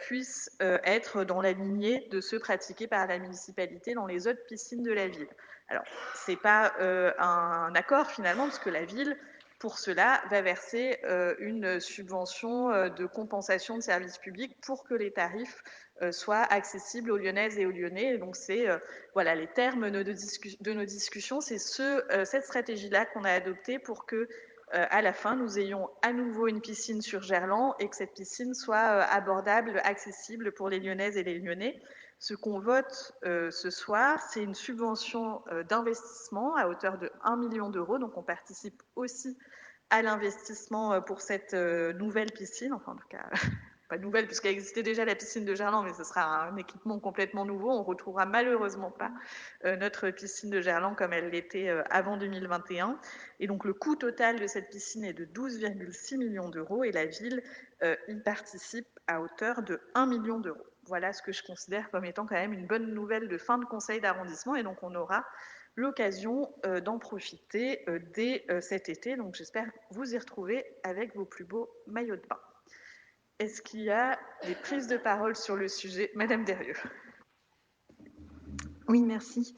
puissent être dans la lignée de ceux pratiqués par la municipalité dans les autres piscines de la ville. Alors, ce n'est pas un accord finalement, parce que la ville, pour cela, va verser une subvention de compensation de services publics pour que les tarifs soient accessibles aux Lyonnaises et aux Lyonnais. Et donc, c'est les termes de nos discussions, c'est cette stratégie-là qu'on a adoptée pour que à la fin, nous ayons à nouveau une piscine sur Gerland et que cette piscine soit abordable, accessible pour les Lyonnaises et les Lyonnais. Ce qu'on vote ce soir, c'est une subvention d'investissement à hauteur de 1 million d'euros. Donc, on participe aussi à l'investissement pour cette nouvelle piscine, enfin en tout cas pas nouvelle puisqu'elle existait déjà la piscine de Gerland, mais ce sera un équipement complètement nouveau. On ne retrouvera malheureusement pas notre piscine de Gerland comme elle l'était avant 2021. Et donc le coût total de cette piscine est de 12,6 millions d'euros et la ville y participe à hauteur de 1 million d'euros. Voilà ce que je considère comme étant quand même une bonne nouvelle de fin de conseil d'arrondissement et donc on aura l'occasion d'en profiter dès cet été. Donc j'espère vous y retrouver avec vos plus beaux maillots de bain. Est-ce qu'il y a des prises de parole sur le sujet? Madame Derrieux. Oui, merci.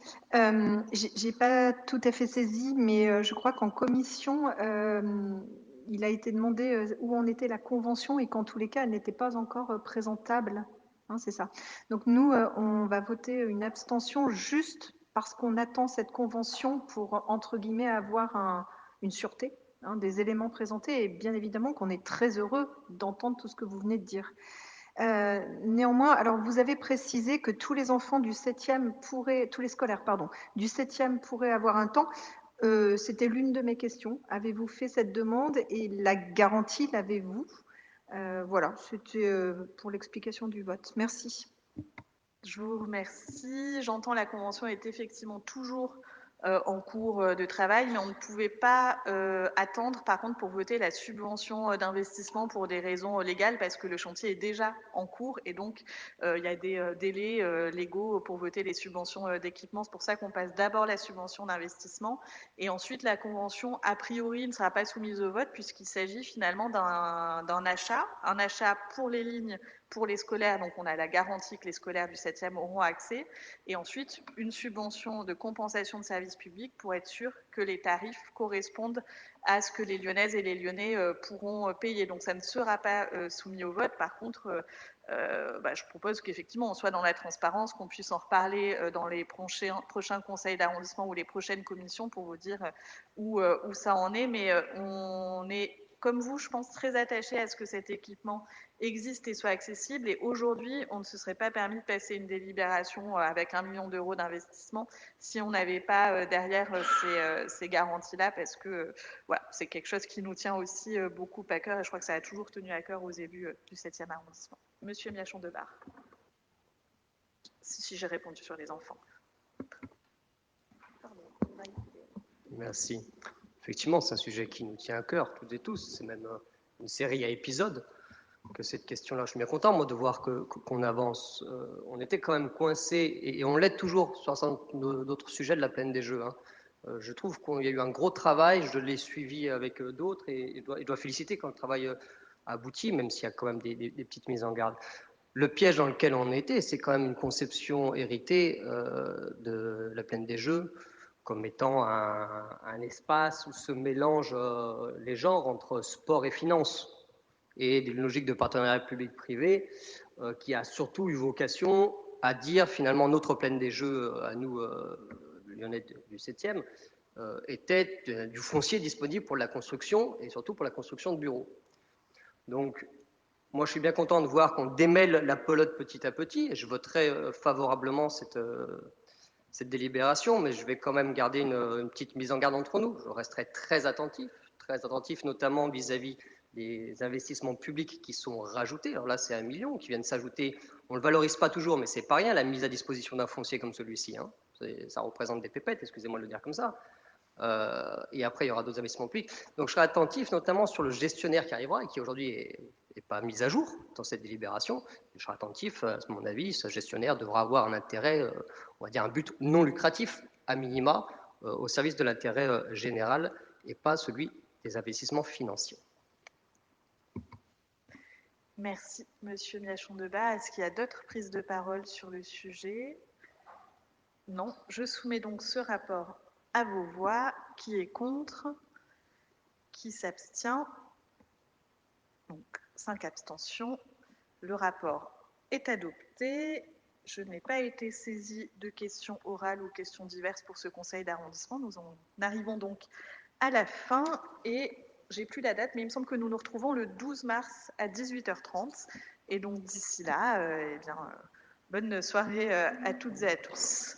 J'ai pas tout à fait saisi, mais je crois qu'en commission, il a été demandé où en était la convention et qu'en tous les cas, elle n'était pas encore présentable. Hein, c'est ça. Donc nous, on va voter une abstention juste parce qu'on attend cette convention pour, entre guillemets, avoir une sûreté, hein, des éléments présentés et bien évidemment qu'on est très heureux d'entendre tout ce que vous venez de dire. Néanmoins, alors vous avez précisé que tous les enfants du 7e pourraient, tous les scolaires, pardon, du 7e pourraient avoir un temps. C'était l'une de mes questions. Avez-vous fait cette demande et la garantie l'avez-vous? Voilà, c'était pour l'explication du vote. Merci. Je vous remercie. J'entends la convention est effectivement toujours en cours de travail, mais on ne pouvait pas attendre, par contre, pour voter la subvention d'investissement pour des raisons légales, parce que le chantier est déjà en cours et donc il y a des délais légaux pour voter les subventions d'équipement. C'est pour ça qu'on passe d'abord la subvention d'investissement et ensuite la convention, a priori, ne sera pas soumise au vote puisqu'il s'agit finalement d'un achat, un achat pour les lignes pour les scolaires, donc on a la garantie que les scolaires du 7e auront accès, et ensuite une subvention de compensation de services publics pour être sûr que les tarifs correspondent à ce que les Lyonnaises et les Lyonnais pourront payer. Donc ça ne sera pas soumis au vote. Par contre, je propose qu'effectivement on soit dans la transparence, qu'on puisse en reparler dans les prochains conseils d'arrondissement ou les prochaines commissions pour vous dire où ça en est, mais on est comme vous, je pense, très attaché à ce que cet équipement existe et soit accessible. Et aujourd'hui, on ne se serait pas permis de passer une délibération avec 1 million d'euros d'investissement si on n'avait pas derrière ces garanties-là, parce que voilà, c'est quelque chose qui nous tient aussi beaucoup à cœur, et je crois que ça a toujours tenu à cœur aux élus du 7e arrondissement. Monsieur Miachon-Debar. Si j'ai répondu sur les enfants. Pardon. Merci. Effectivement, c'est un sujet qui nous tient à cœur, toutes et tous. C'est même une série à épisodes que cette question-là. Je suis bien content, moi, de voir qu'on avance. On était quand même coincés, et on l'est toujours sur d'autres sujets de la plaine des Jeux. Hein. Je trouve qu'il y a eu un gros travail, je l'ai suivi avec d'autres, et je dois féliciter quand le travail aboutit, même s'il y a quand même des petites mises en garde. Le piège dans lequel on était, c'est quand même une conception héritée de la plaine des Jeux, comme étant un espace où se mélangent les genres entre sport et finance, et une logique de partenariat public-privé qui a surtout eu vocation à dire finalement notre plaine des Jeux à nous, Lyonnais du 7e, était du foncier disponible pour la construction et surtout pour la construction de bureaux. Donc moi, je suis bien content de voir qu'on démêle la pelote petit à petit, et je voterai favorablement cette délibération, mais je vais quand même garder une petite mise en garde entre nous. Je resterai très attentif notamment vis-à-vis des investissements publics qui sont rajoutés. Alors là, c'est 1 million qui viennent s'ajouter. On ne le valorise pas toujours, mais c'est pas rien, la mise à disposition d'un foncier comme celui-ci. Hein. Ça représente des pépettes, excusez-moi de le dire comme ça. Et après, il y aura d'autres investissements publics. Donc, je serai attentif notamment sur le gestionnaire qui arrivera et qui aujourd'hui n'est pas mis à jour dans cette délibération. Je serai attentif, à mon avis, ce gestionnaire devra avoir un intérêt, on va dire un but non lucratif, à minima, au service de l'intérêt général et pas celui des investissements financiers. Merci, Monsieur Miachon-Debar. Est-ce qu'il y a d'autres prises de parole sur le sujet? Non. Je soumets donc ce rapport à vos voix. Qui est contre? Qui s'abstient? Donc, 5 abstentions. Le rapport est adopté. Je n'ai pas été saisie de questions orales ou questions diverses pour ce conseil d'arrondissement. Nous en arrivons donc à la fin et j'ai plus la date, mais il me semble que nous nous retrouvons le 12 mars à 18h30. Et donc d'ici là, bonne soirée à toutes et à tous.